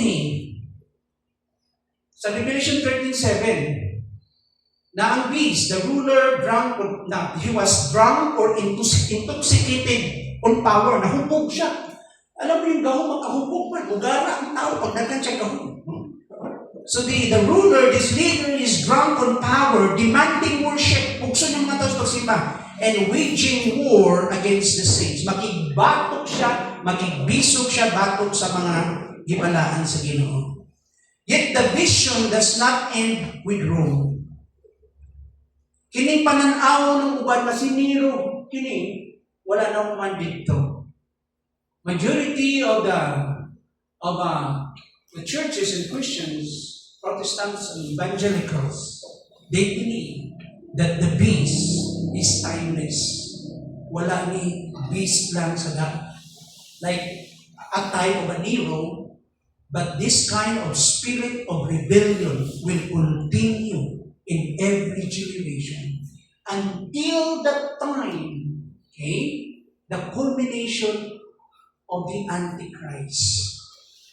sa Revelation 13:7, na ang beast, the ruler, he was drunk or intoxicated on power. Nahubog siya. Alam mo yung gahong makahubog man. Ugara ang tao pag nagan siya gahong. So the ruler, this leader, is drunk on power, demanding worship. Bukso ng mga tao sa pagsimba. And waging war against the saints. Makigbatok siya, makigbisog siya batok sa mga gibalaan sa Ginoo. Yet the vision does not end with Rome. Kining pananaw ng uban na siniro, kini wala nang man dito. Majority of the churches and Christians, Protestants and evangelicals, they believe that the beast is timeless. Wala ni beast lang sa like a type of a Nero, but this kind of spirit of rebellion will continue in every generation until that time, okay, the culmination of the Antichrist.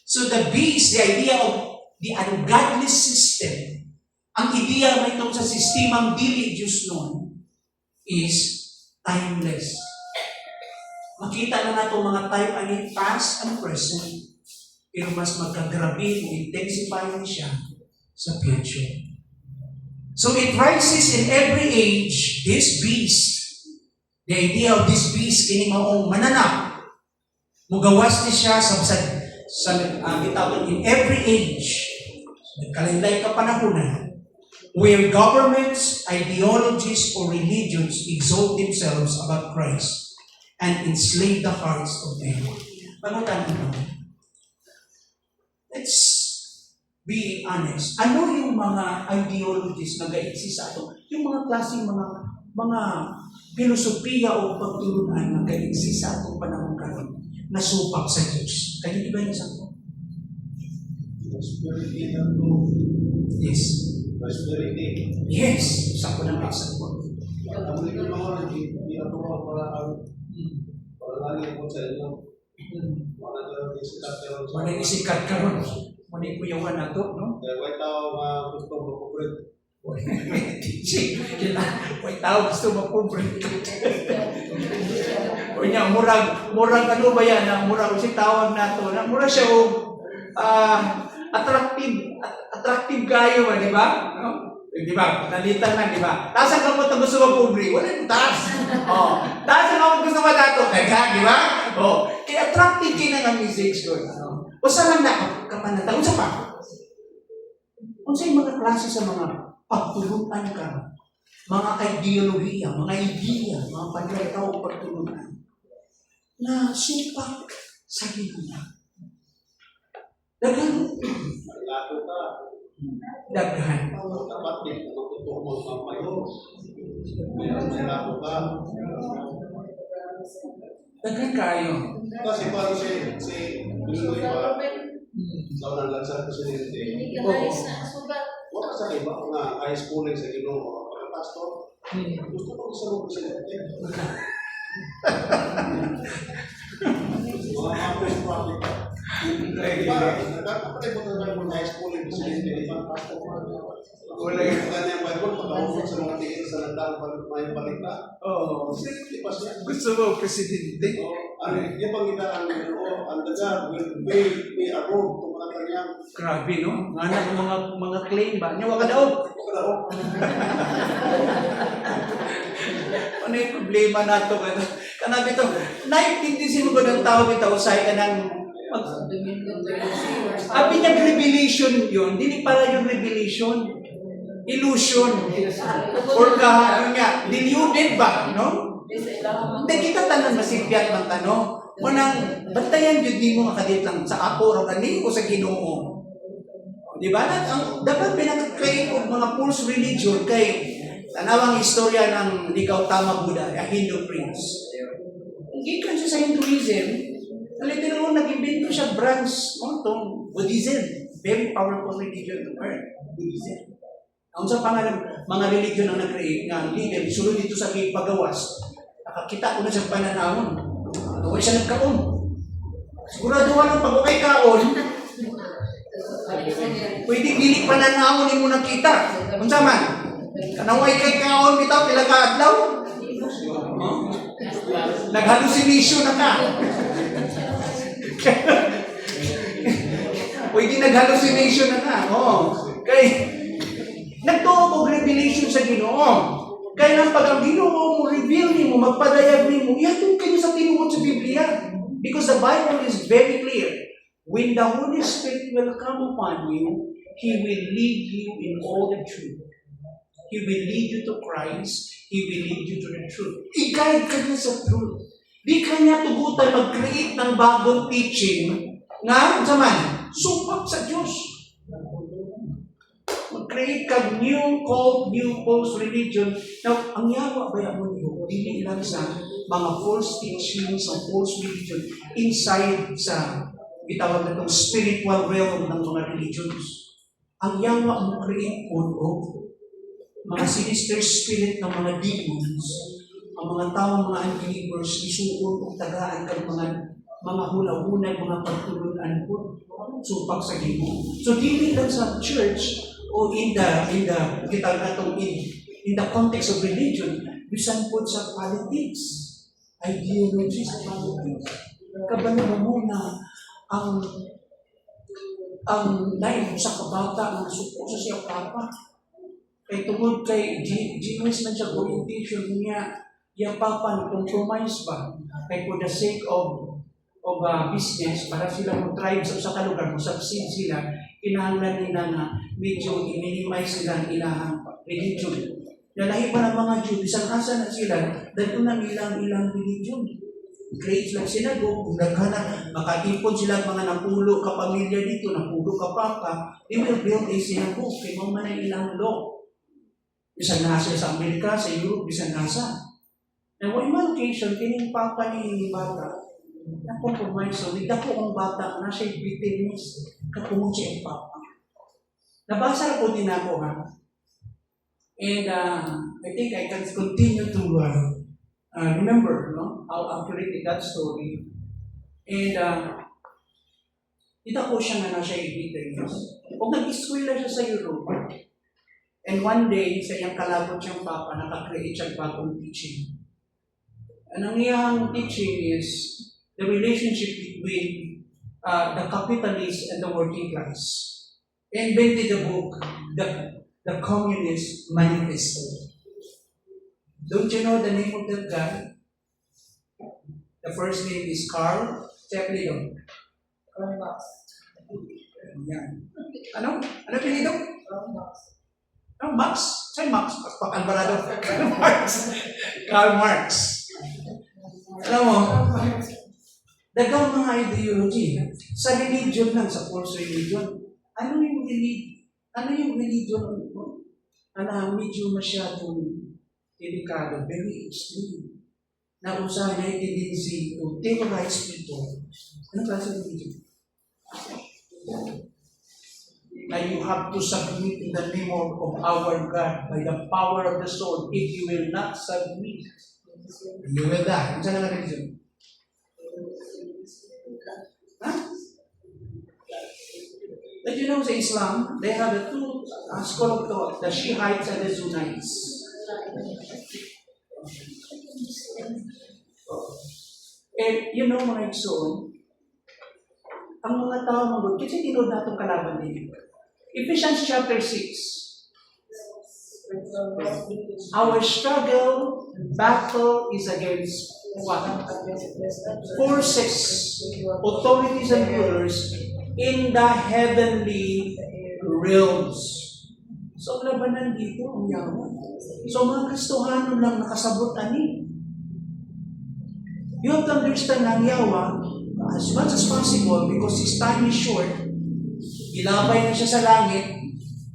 So the beast, the idea of the ungodly system, ang ideya may itong sa sistemang dili Diyos noon, is timeless. Makita na nato mga time ani past and present, pero mas magkagrabe o intensify siya sa future. So it rises in every age, this beast, the idea of this beast, kini maong mananap, mugawas ni siya sa bitawag in every age, nagkalaylay ka panahunan, where governments, ideologies, or religions exalt themselves about Christ and enslave the hearts of men. Panutan ito. Let's be honest. Ano yung mga ideologies na ga-exist sa ato? Yung mga klaseng mga filosofiya o pagtulunan na ga-exist sa atong panahon karon na supak sa Diyos. Kaya di ba yung sabi? Yes. Yes. Isa ko ng example. Wala isikat ka ron. Wala ikuyawan na to, no? May tao gusto magpuprit. May tao gusto magpuprit. O niya, murang ano ba yan? Murang si tawag na to. Murang siya attractive kayo ba, di ba? No? Di ba? Nalitan lang, di ba? Taas ang kamot na gusto magpuprit. Wala yung taas. Taas ang kamot gusto magato. Di ba? Kaya attractive kayo na ng message ko. O saan lang na kapanata? Unsa pa? Kung sa mga klase sa mga pagtuluan ka, mga ideolohiya, mga ideya, mga panlataw o pagtuluan, na supak sa Ginoo. Daghan. Lato ka. Daghan. Dapat din magtuturo mo sa mayo. May lato ka. Daghan kayo. Kasi parang si Pinoy pa, sa unang lansang presidente, wala sa iba nga high schooling sa Ginoo. Ang pastor, gusto ko sa mga presidente. Mga campus project. Nakapatay mo tayo ng high schooling presidente, di ba? Pastor mo. Wala yung kanyang Bible, pagkahulog sa mga tingin sa nandang may balita. Oo. Di ba siya? Gusto mo, Presidente? Ano, yung Panginoon, ang daga will be a road kung mga kanyang Grabe, no? Nga na mga claim ba? Nyawa ka daw. Ano yung problema na ito? Kanabi ito, naintindisin mo ko ng tao ito, usay ka ng abi niya revelation yun, hindi pala yung revelation. Illusion. Or yun nga, deluded ba? No? Hindi kita tanong masipyat ng tanong. Unang, bantayan yun di mo makaditang sa ako o kani o sa Ginoo. Di ba? Dapat pinag-create og mga false religion kay tanawang istorya ng di Gautama Buddha, a Hindu prince. Gikan siya sa Hinduism, alito mo nag-invento siya branch no, itong Buddhism. Very powerful religion on earth, Buddhism. Ang sa pangalan, mga religion ang nag-create nga leader, sulod dito sa pagawas. Nakakita ko na sa pananahon. Huwag siya nagkaon. Sigurado ng pag okay kaon, pwede dili pananahon mo nakita. Kung man, kanaway kay kaon bitaw pila ka adlaw. Naghalusination na ka. Pwede naghalusination na ka. Kay nagtuo og revelation sa Ginoo. Kaya nang pag ang Ginoo mo reveal nimo, magpadayag nimo, ihatod kayo sa tinuod sa Biblia. Because the Bible is very clear. When the Holy Spirit will come upon you, He will lead you in all the truth. He will lead you to Christ. He will lead you to the truth. I-guide ka niya sa truth. Di ka niya tugutan mag-create ng bagong teaching nga, saman, supak sa Diyos. Mag-create ka new cult, new false religion. Now, ang yawa ba yung mundo? Dili lang sa mga false teachings of false religion inside sa bitawag na itong spiritual realm ng mga religions. Ang yawa mo create po mga sinister spirit ng mga demons, ang mga taong mga unbelievers, isuon o tagaan kang mga hula-hunag, mga pagtulunan po, supak sa Ginoo. So, dili lang sa church, o in the context of religion, bisan po sa politics, ideologies sa politics. Kabalo mo na ang life sa kabata na supo sa siya papa. Kay tungod kay Jewish man siya orientation niya, yung papa compromise ba? Kay for the sake of business, para sila mag-thrive sa kalugar, mag-succeed sila, kinahanglan nila na medyo i-minimize nila ang ilang religion. Nalahi pa ng mga Jew, isang asa na sila, dahil na ilang religion. Create lang sila, naghanap, makatipon sila mga napulo ka pamilya dito, napulo ka papa, they will build a synagogue, kay mga na ilang law. Isang nasa sa Amerika, sa Europe, isang nasa. Now, in one occasion, kining papa ni bata, na-compromise. So, nagda po ang bata na siya bitterness. Kapungon siya ang papa. Nabasa po din ako, ha? And I think I can continue to remember how accurate is that story. And kita po siya na siya bitterness. Kung nag-eskwela siya sa Europe, and one day, sa iyang kalabot siyang papa, nakakreate siyang bagong teaching. Ang iyang teaching is the relationship between the capitalist and the working class. He invented the book, the Communist Manifesto. Don't you know the name of that guy? The first name is Karl Chaplin. Yan. Ano? Ano pinito? Oh, Marx? Saan Marx? Alvarado? Karl Marx. Karl Marx. Alam mo, dagang mga ideology. Sa religion lang, sa false religion. Ano yung religion mo? Medyo masyadong delikado, very extreme. Na usahan na tendency to terrorize people. Ano klase ng religion? Na you have to submit in the name of our God by the power of the sword. If you will not submit, you will die. Ano saan ang religion? Huh? But you know, sa Islam, they have the two school of thought, the Shiites and the Sunnites. And you know, mga igsoon, ang mga tao mga kasi tinod na itong kalaban din. Ephesians chapter 6. Our struggle, battle is against what? Forces, authorities and rulers in the heavenly realms. So, labanan dito ang yaman. So, mga Kristohano lang nakasabot ani. You have to understand ang yawa as much as possible because his time is short. Ilabay na siya sa langit.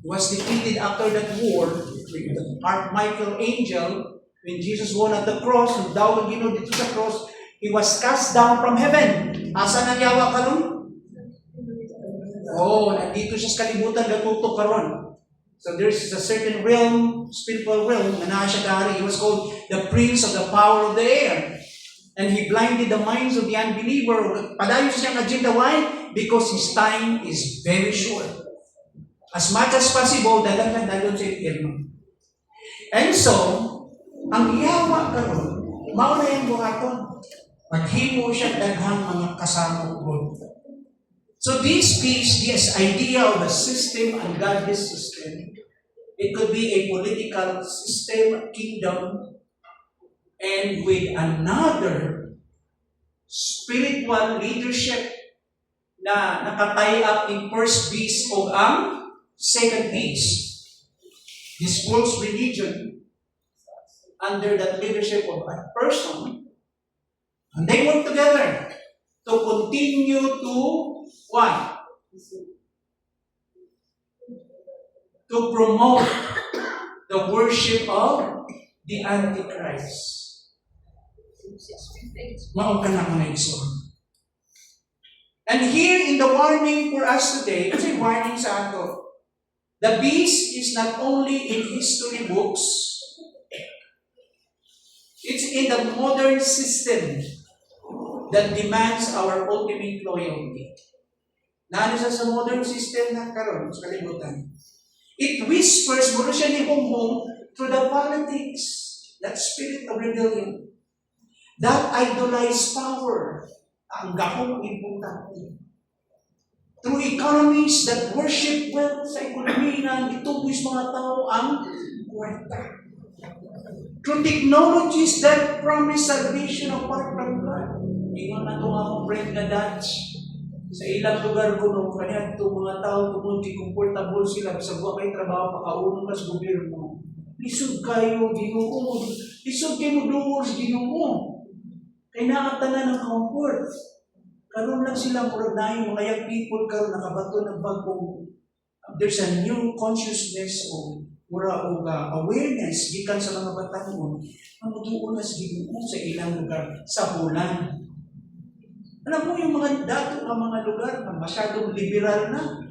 He was defeated after that war with the Archmichael angel when Jesus won at the cross. Nung daw ang dito sa cross, he was cast down from heaven. Asa nang yawa ka nun? Nandito siya sa kalibutan, natutok karon. So there's a certain realm, spiritual realm, na naa siya dari. He was called the prince of the power of the air. And he blinded the minds of the unbeliever. Padayon siyang agenda. Why? Because his time is very short. As much as possible, dalang sa impyerno. And so, ang yawa karon, mao na yung buhaton. Maghimo siya daghang mga kasama ko. So this idea of a system, a godly system, it could be a political system, a kingdom, and with another spiritual leadership na nakatay up in first beast o ang second beast. This false religion under that leadership of a person, and they work together to continue to what? To promote the worship of the Antichrist. Mao ka na mga igsoon. And here in the warning for us today, kasi warning sa ato, the beast is not only in history books, it's in the modern system that demands our ultimate loyalty. Nano sa modern system na karon sa kalibutan. It whispers, muna siya ni Hong through the politics, that spirit of rebellion, that idolized power, ang gahong importante. Through economies that worship wealth sa ekonomiya, itubos mga tao ang kwarta. Through technologies that promise salvation apart from God. Ingon na itong akong friend na Dutch. Sa ilang lugar ko nung kanya, itong mga tao tumuti, comfortable sila, sa buwan kayo trabaho, pakaunong ka sa gobyerno. Lisod kayo, Ginoo. Lisod kayo mo sa Ginoo. Kaya nakatanan ng comfort. Karoon lang sila murag na yung mga young people karoon nakabato ng bagong there's a new consciousness o awareness gikan sa mga batanon ang magduon na sa Ginoo sa ilang lugar sa bulan. Alam mo yung mga dato ng mga lugar na masyadong liberal na,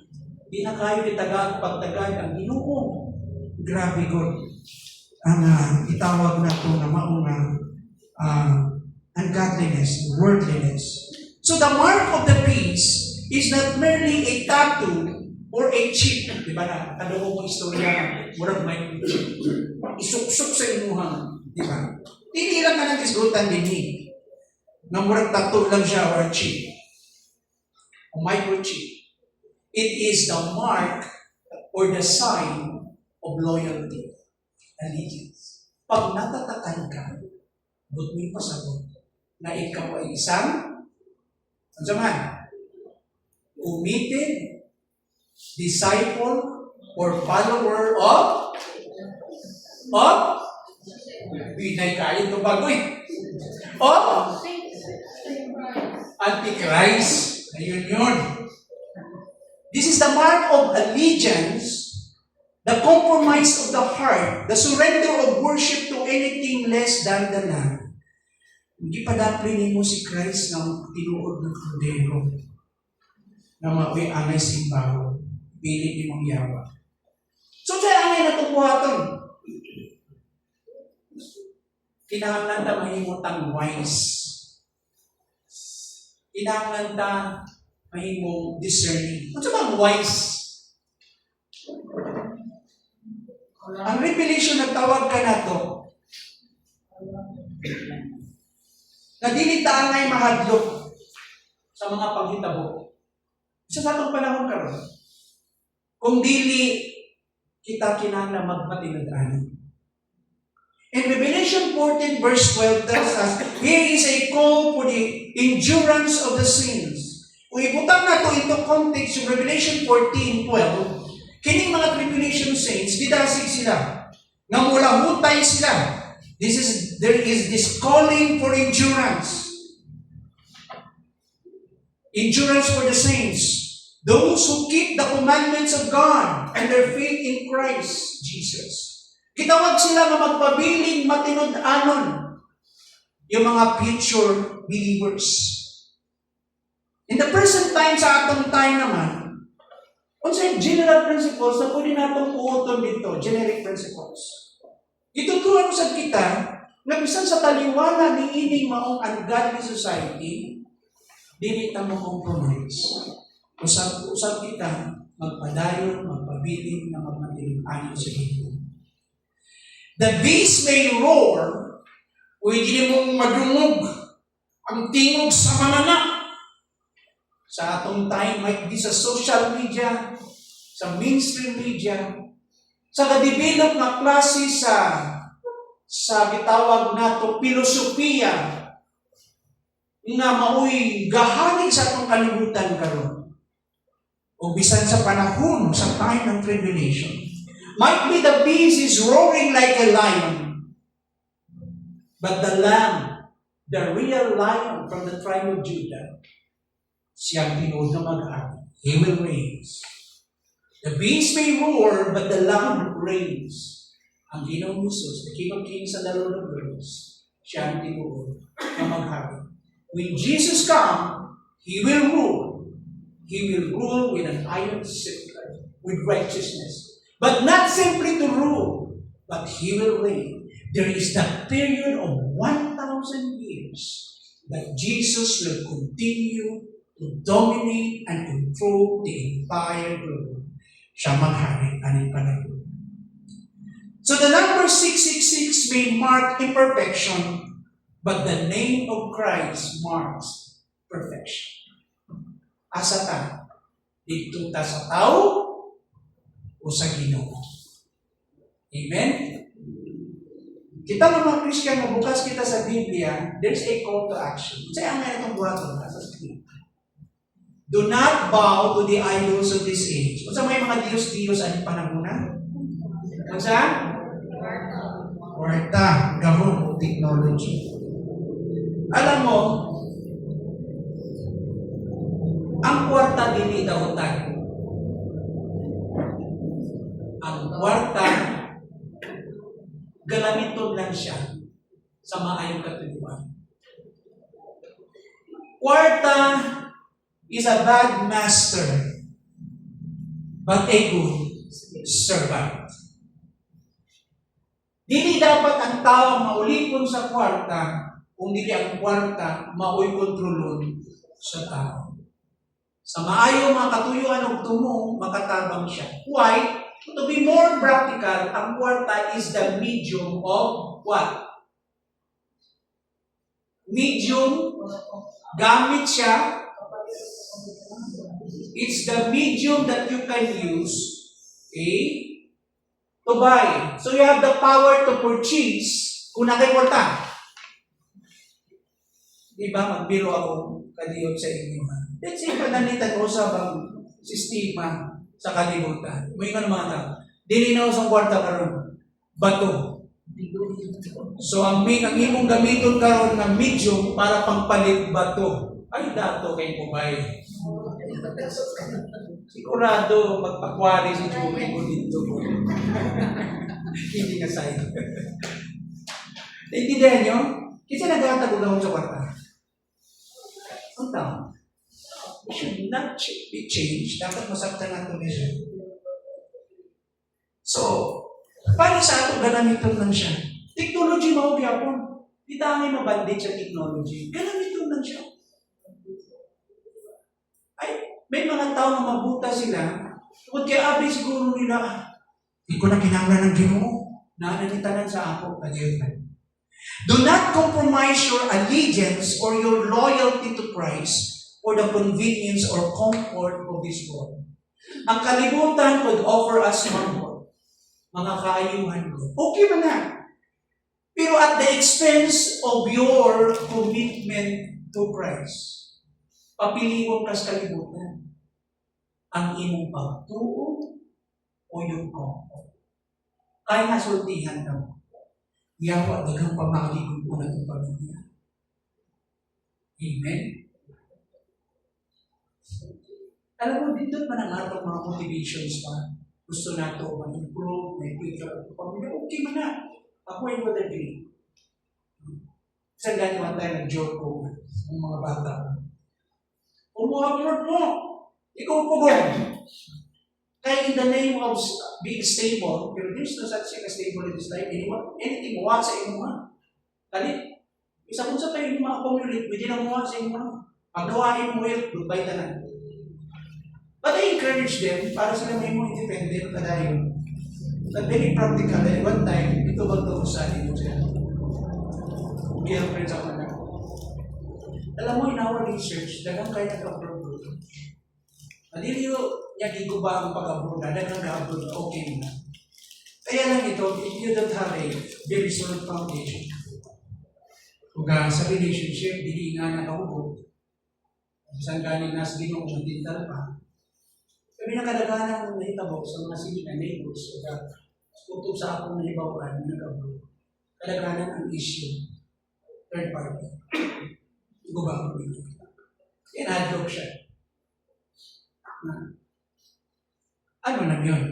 di na kayo pagtagad ang Ginoo. Grabe God. Ang itawag na ito na mauna ungodliness, worldliness. So the mark of the beast is not merely a tattoo or a chip. Di ba na? Tanong mo istorya, murag may chip. Isuksok sa imuhang. Di ba? Hindi lang ka nag-isgutan din eh. Na murag tattoo lang siya or a chip. A microchip. It is the mark or the sign of loyalty. Allegiance. Pag natatakan ka, but may pasagot na ikaw ay isang, committed disciple or follower of binay kayo ito bagoy. Of Antichrist. Ayun yun. This is the mark of allegiance, the compromise of the heart, the surrender of worship to anything less than the Lamb. Hindi pa daplin mo si Christ ng tinuod ng kordero na maui angay simbaho. Pilit ni mong yawa. So, kaya angay na tupuhaton. Kinahanglan ta mahimutang wise. Kinahanglan ta mahimong discerning. Ano bang wise? Ang revelation nagtawag ka na to. Na dili ta angay mahadlok sa mga paghitabo. Sa atong panahon karon. Kung dili kita kinahanglan magpatinad-ani. In Revelation 14 verse 12 tells us, here is a call for the endurance of the saints. Kung ibutang na ito into context yung Revelation 14:12, kining mga tribulation saints, didasig sila. Nga mula hutay sila. There is this calling for endurance. Endurance for the saints. Those who keep the commandments of God and their faith in Christ Jesus. Kitawag sila na magpabiling matinud-anon yung mga future believers. In the present time, sa atong time naman, unsay general principles na pwede natong uoton dito, generic principles. Ituturuan mo sa kita na bisan sa taliwala ni ining maong ungodly society, dili ta mo compromise. Usab kita magpadayon, magpabiling na magmatinud-anon sa Ginoo. The beast may roar, pwede mong madungog ang tingog sa manana. Sa atong time, might be sa social media, sa mainstream media, sa ka-develop na klase sa gitawag nato filosofiya nga maoy gahanig sa atong kalibutan karon. O bisan sa panahon sa time ng tribulation. Might be the beast is roaring like a lion. But the Lamb, the real lion from the tribe of Judah, siyang tinuod na mag-hari. He will reign. The beast may roar, but the Lamb reigns. Ang Ginoong Jesus, the King of Kings and the Lord of Lords, siyang tinuod na mag-hari. When Jesus comes, He will rule. He will rule with an iron scepter, with righteousness. But not simply to rule, but He will reign. There is that period of 1,000 years that Jesus will continue to dominate and control the entire globe. Siya maghari aning panahon. So the number 666 may mark imperfection, but the name of Christ marks perfection. Asa ta? Dito ta sa tao o sa Ginoo. Amen? Kita mga Christian, bukas kita sa Biblia, there's a call to action. Kasi ang meron itong buhaton sa script. Do not bow to the idols of this age. Kung sa may mga Diyos-Diyos, anong panahon? Kung sa? Kwarta. Gahong technology. Alam mo, ang kwarta dili daotan. Ang kwarta, galamiton lang siya sa maayong katuguan. Kwarta is a bad master, but a good servant. Dili dapat ang tao maulipon sa kwarta, kung dili ang kwarta maoy kontrolon sa tao. Sa maayong mga katuyuan og tumo, makatabang siya. Why? To be more practical, ang kwarta is the medium of what? Medium, gamit siya. It's the medium that you can use, okay, to buy. So you have the power to purchase kung nakay kwarta. Diba, magbiro ako kadiyot sa inyo. Let's say, pananitan ko sa bang sistema. sa kalibutan. May nga mga tao. Dili na sa kwarta karon. Bato. So ang imong gamiton karon nga medium para pangpalit bato. Ay dato kay kubay. Sigurado magpakwari si Jumay ko dito. Hindi nga sa'yo. Naintindihan nyo? Kasi nagtatagod ako sa kwarta. Ang tao. It should not be changed. Dapat masaktan natin measure. So, para sa ato ganamiton lang siya. Technology mao gyapon. Di tayo mabandit sa technology. Ganamiton lang siya. Ay, may mga tao na mabuta sila. Kung kaya abi siguro nila, hindi ko na kinanglan ng Ginoo. Nananitanan sa ako. Do not compromise your allegiance or your loyalty to Christ for the convenience or comfort of this world. Ang kalibutan would offer us comfort. Mga kaayuhan ko. Okay ba na? Pero at the expense of your commitment to Christ. Papiliwang ka sa kalibutan. Ang imong pagtuo o yung comfort. Kaya nga sultihan ka mo. Yawa, dagang pamaligod mo na itong pamilya. Amen? Alam mo, dito pa na nga itong mga motivations pa. Gusto na ito mag-improve, may picture, pamilya, okay man na. Ako ay would agree. Isang ganyan tayo nag-joke ko ng mga bata. Umuha mo, ikaw pugong. Kaya in the name of being stable, pero there's no such thing as stable in this life. Anything mo sa imo nga. Kali, isa kung sa tayo yung mga community, pwede na mo sa imo nga. Pagkawain mo yun, goodbye na lang. But I encourage them para sila may mo independent na dahil. But very practical. And one time, ito ba ito sa akin mo siya? Girlfriend sa mga. Alam mo, in our research, dagang kayo nag-abroad. Maliliw niya giguba ang pag-abroad, dagang nag-abroad, okay na. Kaya lang ito, if you don't have a very solid foundation, kung sa relationship, dili nga nakahubog, saan galing nasa ginong matintal pa, kami nakadaganan ng nahitabo sa mga silingan neighbors, kutob sa akong nahibawan na nag-abroad. Kadaganan ang issue, third party. Guba ko dito. Inadlock siya. Ano na yun?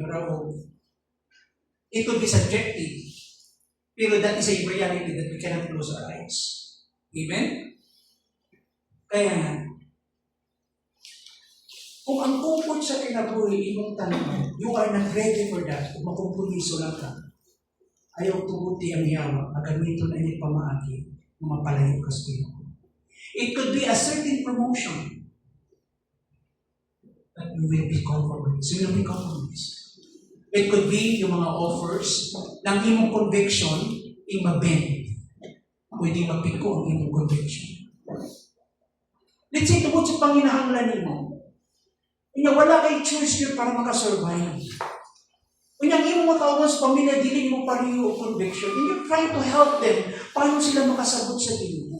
It could be subjective. Pero that is a reality that we cannot close our eyes. Amen? Kaya nga, kung ang comfort sa kinabuhi, imong tanong, you are not ready for that, kung makumpuliso lang ka, ayaw tubuti ang yawa, magamiton na niya pamaagi, mapalayo ka sa iyo. It could be a certain promotion that you will be compromised. You will be compromised. It could be yung mga offers ng imong conviction yung mabend. Pwede mapiko ang imong conviction. Let's say, tungkol sa panginahanglan mo, wala kay choice yun para makasurvive. Kunyang imong matawag sa pamilya, dili mo pariyo o conviction, and you're trying to help them, paano sila makasabot sa Ginoo?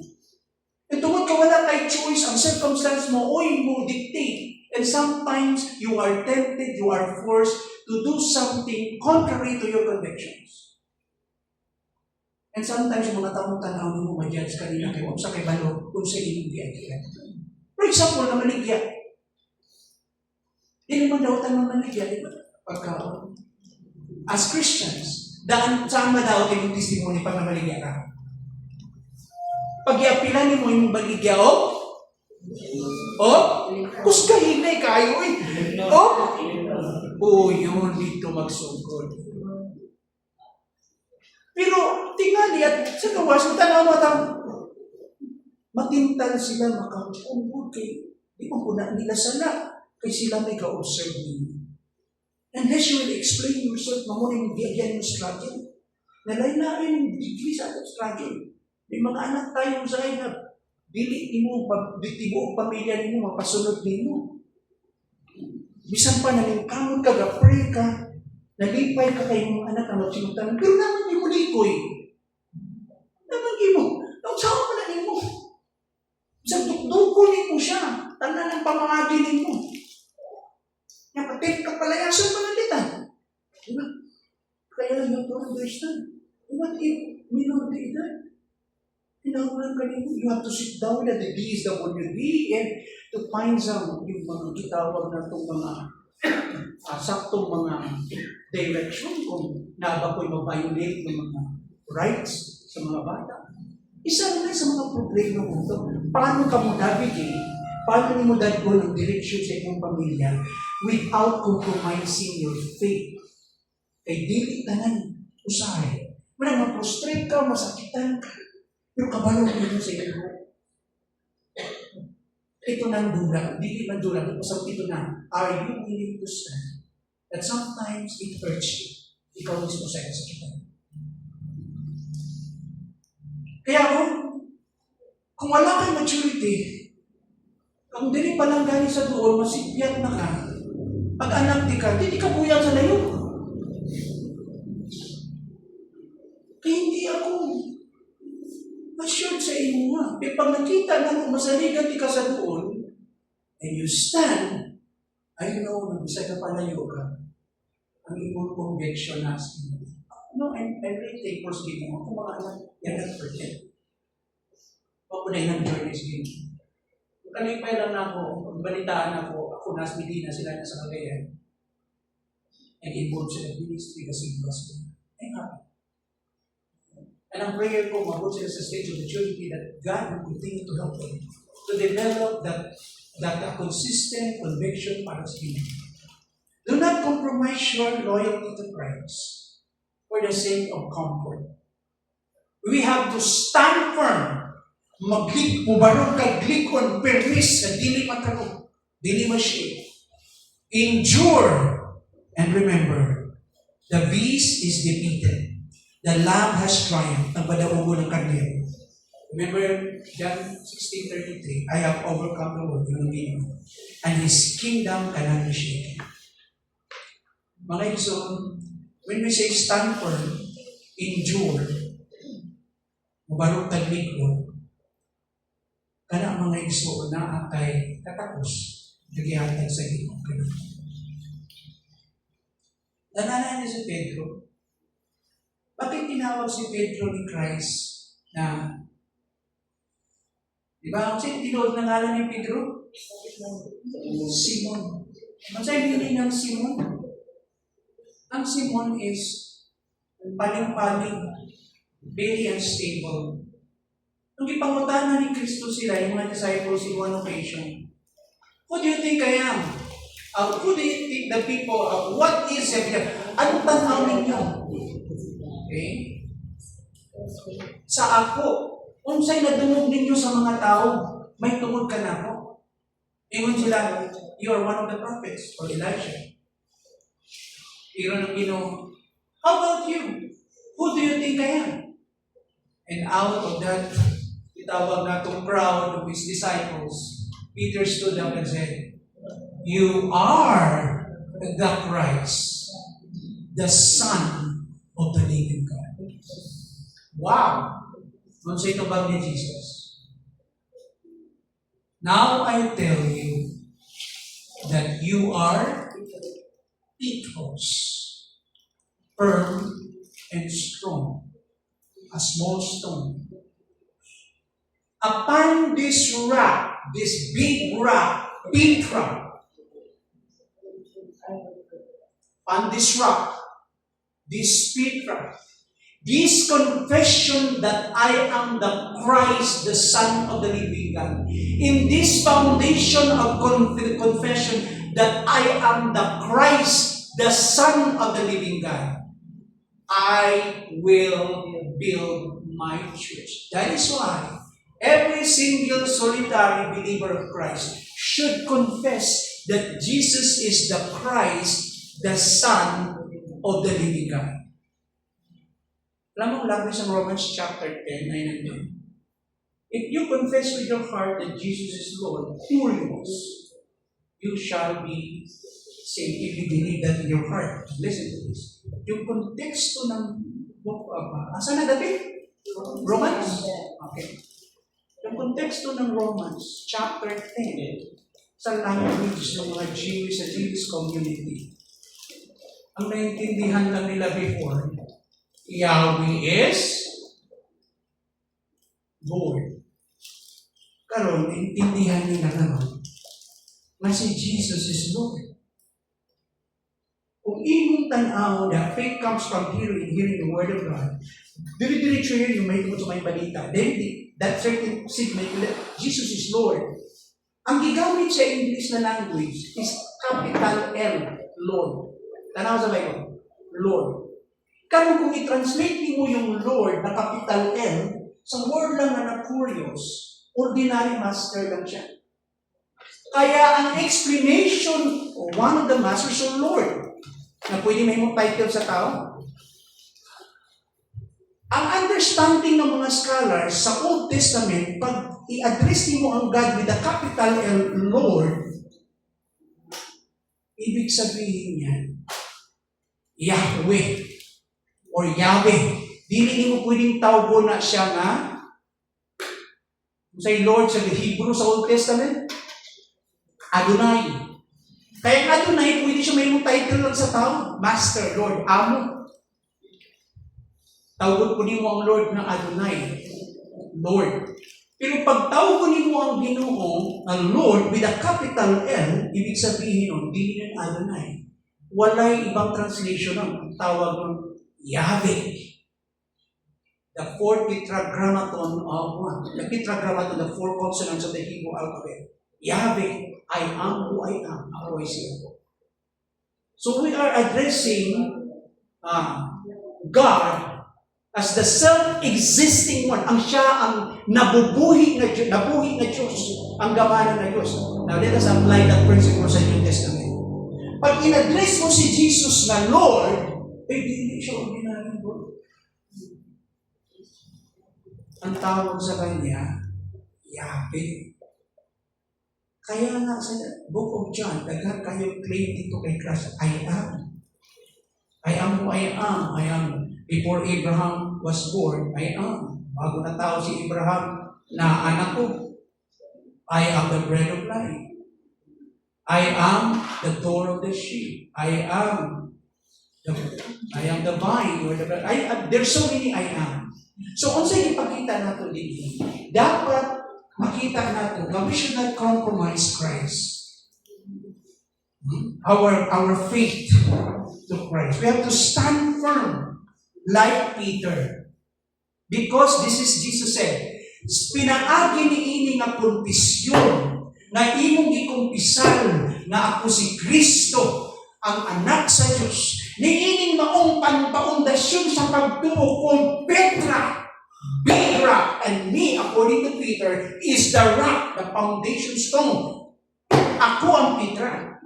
E tungkol ka wala kay choice, ang circumstance mo, mo dictate. And sometimes you are tempted, you are forced to do something contrary to your convictions. And sometimes mga taong tanaw mo ma-judge kanina kayo sa kay balo kung sa inyong giyan. For example, na maligya. Hindi naman daw tayo maligya, di ba? Pagkaon. As Christians, saan madaw yung testimony pag namaligya ka? Pag iapilan mo yung baligya, kuska hinay kayo eh. Yun, dito magsugod. Pero, tingnan niya, sa kawas, tanaw mo matintal sila, makakumpod kay, di mo na nila sana, kay sila may ka-observe niyo. Unless you will explain yourself, mamunin bigyan yung struggle. Nalay-lain yung degree sa atong struggle. May mga anak tayo sa na dili mo, tibuok pamilya ninyo, mapasunod ninyo. Bisan pa nalingkamot ka, gapray ka, nalipay ka kayong mga anak na magsinutan. Pero naman di mo likoy. Naman di mo. Nausawa pa na din mo. Sa dukdukunin mo siya. Tanda ng pamangaginin mo. Napatid ka pala understand. What if we don't do that? Kinaulan ka nito. You have to sit down at the DSWD and to find some yung mga kitawag na itong mga saktong mga direction kung na ba ko'y mag-violate ng mga rights sa mga bata. Isa rin sa mga problema mo ito. Paano ka mo navigate? Paano mo dadgo ng direction sa iyong pamilya without compromising your faith? Kay dili tanan usahay. Wala ma-frustrate ka, masakitan ka. Pero kabalo mo ito sa iyo. Ito nang dula, dili man dula, ito na, are you willing to stand? That sometimes it hurts you. Ikaw mismo sa kasakitan. Kaya kung wala kang maturity, kung dili pa lang galing sa doon, masipyat na ka, pag anak di ka, hindi ka buyang sa layo. Kaya hindi ako assured sa inyo nga. E pag nakita na kung masaligan di ka sa doon, and you stand, I know na bisa ka palayo ka, ang imong conviction na sa inyo. No, I really take for speaking. Kung mga anak, yan ang forget. Huwag ko na yung journey speaking. Kalipay lang na ako, balitaan ako nasa Medina, sila na sa Cagayan. And involved sa ministry kasi gospel. I'm happy. And ang prayer ko, mabot sila sa stage of maturity that God will continue to help them to develop that consistent conviction para sa Him. Do not compromise your loyalty to Christ for the sake of comfort. We have to stand firm. Mubarog kag glikon, permis, na dili matarong, dili ma-shake. Endure. And remember, the beast is defeated. The Lamb has triumphed. Ang badaugo ng kandil. Remember, John 16:33, I have overcome the world, and His kingdom cannot be shaken. Mga igsoon, when we say stand firm, endure, mubarog kag glikon, kana mga igsoon na atay katapos, nagihatag sa Ginoo. Nananan niya si Pedro. Bakit tinawag si Pedro ni Christ na, di ba? Kasi tinawag na ngalan ni Pedro? Simon. Ano sa'yo meaning ng Simon? Ang Simon is paling-paling, very unstable. Nung ipangutanan ni Kristo sila, yung mga disciples in one occasion, who do you think I am? Who do you think the people, what is it? Anong tanaw ninyo? Okay? Sa ako, kung sa'y nadungog ninyo sa mga tao, may tungod ka na ako. Ingon sila, you are one of the prophets, or Elijah. Pero ng Ginoo, how about you? Who do you think I am? And out of that, itawag na itong crowd of his disciples, Peter stood up and said, you are the Christ, the Son of the living God. Wow! Ano sa ito ba ni Jesus? Now I tell you that you are Petros, firm and strong, a small stone. Upon this rock, this big rock, Petra, on this rock, this Petra, this confession that I am the Christ, the Son of the living God. In this foundation of confession that I am the Christ, the Son of the living God, I will build my church. That is why every single solitary believer of Christ should confess that Jesus is the Christ, the Son of the living God. Alam mo, language ng Romans chapter 10, 9 and 10. If you confess with your heart that Jesus is Lord, you shall be saved if you believe that in your heart. Listen to this. Yung konteksto ng book of, asan na dati? Romans? Okay. Yung konteksto ng Romans, chapter 10, sa language ng mga Jewish sa Jewish community. Ang naintindihan lang nila before Yahweh is Lord. Karon, intindihan niyo na karon na si Jesus is Lord. Kung imong tanaw na faith comes from hearing the Word of God, dire-diretso yun yung may tungkol sa may balita. Then, that certain statement, Jesus is Lord. Ang gigamit sa English na language is capital L, Lord. Tanaw sa Bible, Lord. Kaya kung i-translate mo yung Lord na capital L, sa word lang na curious, ordinary master lang siya. Kaya ang explanation, one of the masters of Lord, na pwede may mong title sa tao, ang understanding ng mga scholars sa Old Testament, pag i-address mo ang God with the capital L, Lord, ibig sabihin niya, Yahweh or Yahweh. Dili mo pwedeng tawgo na siya nga say Lord sa Hebrew sa Old Testament, Adonai. Kaya Adonai, pwede siya may mong title lang sa tao, Master, Lord, Amo. Tawag po niyo ang Lord na Adonai, Lord. Pero pag tawag po niyo ang Ginoo, ang Lord with a capital L, ibig sabihin nun, hindi ng Adonai. Walay ibang translation ng tawag ng Yahweh. The fourth tetragrammaton of one. The tetragrammaton, the four consonants of the Hebrew alphabet. Yahweh, I am who I am. Ako ay siya. So we are addressing God as the self-existing one. Ang siya ang nabubuhi na Diyos. Ang gamanan na Diyos. Now let us apply that principle sa New Testament. Pag in-address mo si Jesus na Lord, hindi siya ordinary Lord. Ang tawag sa Kanya, Yahweh. Kaya nga sa Book of John, daghan kayo claim dito kay Christ, I am. I am who I am. I am. Before Abraham was born, I am. Bago na tao si Abraham na anak ko, I am the bread of life. I am the door of the sheep. I am the vine. There's so many I am. So, kung sa'yo ipakita natin dito, dapat makita natin na we should not compromise Christ. Our faith to Christ. We have to stand firm like Peter. Because this is Jesus said, pinaagi ni ini nga kumpisyon na imong gikumpisal na ako si Kristo, ang anak sa Diyos. Niining maong paundasyon sa pagtuo kung Petra, big rock, and me, according to Peter, is the rock, the foundation stone. Ako ang Petra.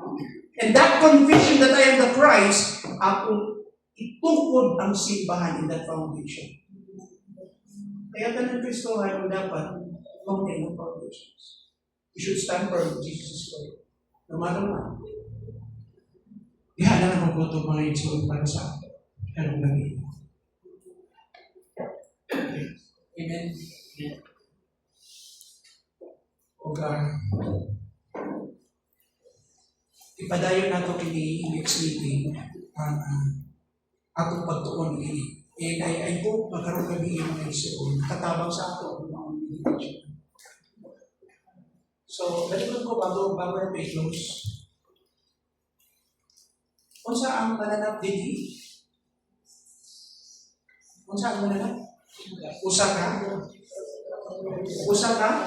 And that conviction that I am the Christ, ako itukod ang simbahan in that foundation. Kaya tanong Kristo ay dapat foundation ng foundations. You should stand firm, Jesus is Lord. No matter what. Yan na nakukuto mga itsulog para sa akin. Pero gabi. Amen. Okay. Ipadayon na ito kini next meeting atong pagtuon ini. And I hope magkaroon kami yung mga isuon. Katabang sa ato ang mga meditation. So, balikan ko bago na close. Kung saan ang mananap din? Kung saan ang mananap? Usa ka? Usa ka?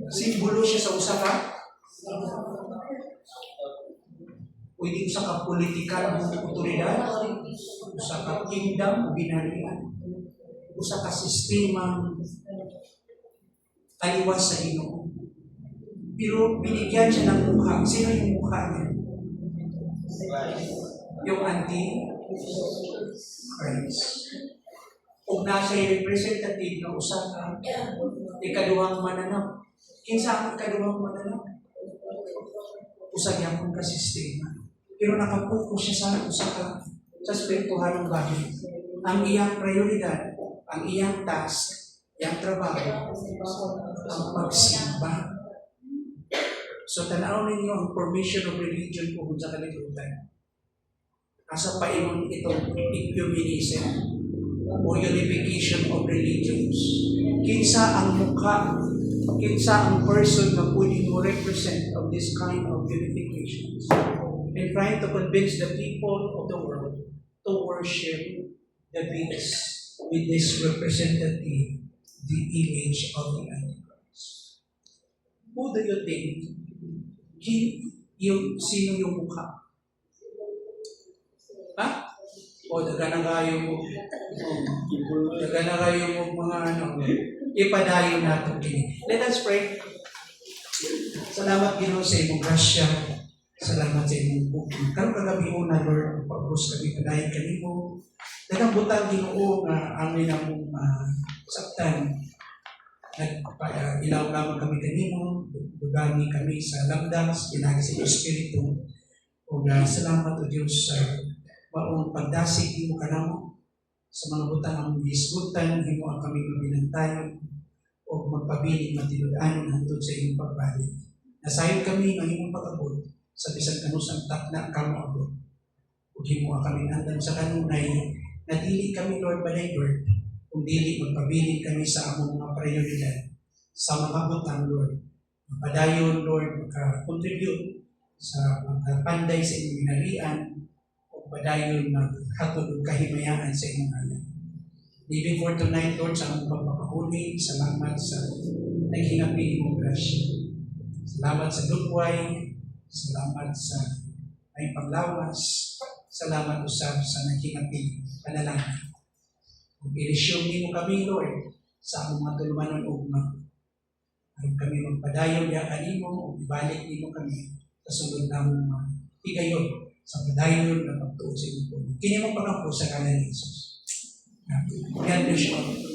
Simbolo siya sa usa ka? Pwede usa ka politikal ng otoridad? Usa ka kingdom o binarian? Usa ka sistema taliwas sa Ginoo. Pero binigyan siya ng mukha. Sino yung mukha niya? Yung anti-Christ. Kung nasa representative na usapan, ikaduhang mananap. Kinsa ang ikaduhang mananap? Usag niya kung kasistema. Pero nakapokus siya sa usapan sa spiritual ng bagay. Ang iyang prioridad, ang iyang task, iyang trabaho, ang pagsimba. So, tanaw ninyo ang formation of religion po sa kalibutan. asa paingon itong ecumenism o unification of religions. Kinsa ang mukha, kinsa ang person na pwede mo represent of this kind of unifications and trying to convince the people of the world to worship the beings with this representative, the image of the Antichrist. Who do you think sino yung mukha? Ha? O daga na kayo mo mga ipadayon natin kini. Let us pray. Salamat Ginoo sa imong grasya. Salamat sa imong bukid. Karon kagabi mo na Lord, pagpros kami padayon kanimo. Daghang butang Ginoo nga amin among saktan. Ilaw lamang kami kanimo, dugani kami sa lamdas, pinagi sa Espiritu. O salamat o Diyos sa maong pagdasig mo kanamo sa mga butang ang gisgutan, himo ang kami mabinantayon o magpabiling matinud-anon hangtod sa iyong pagbalik. Nasayon kami ng iyong pag-abot sa bisan kanusang takna kamo abot. Ug himo ang kami andam sa kanunay, nadili kami Lord balay Lord, kung dili magpabiling kami sa among mga prioridad sa mga butang Lord. Padayon Lord, maka-contribute sa pagpanday sa inyong ginalian o padayon maghatod og kahimayaan sa inyong alam. Even for tonight, Lord, sa among pagpapahuli, salamat sa naghinapi mong grasya. Salamat sa lugway, salamat sa ay paglawas, salamat usab sa naghinapi panalangin. Kung ilisyon mo kami, Lord, sa among matulmanon ugma, ay kami magpadayon ya kanimo o ibalik nimo kami sa sulod namong higayon sa padayon na pagtuo sa iyong puno. Kini mo pagkampo sa kanan ni Jesus. God bless you all.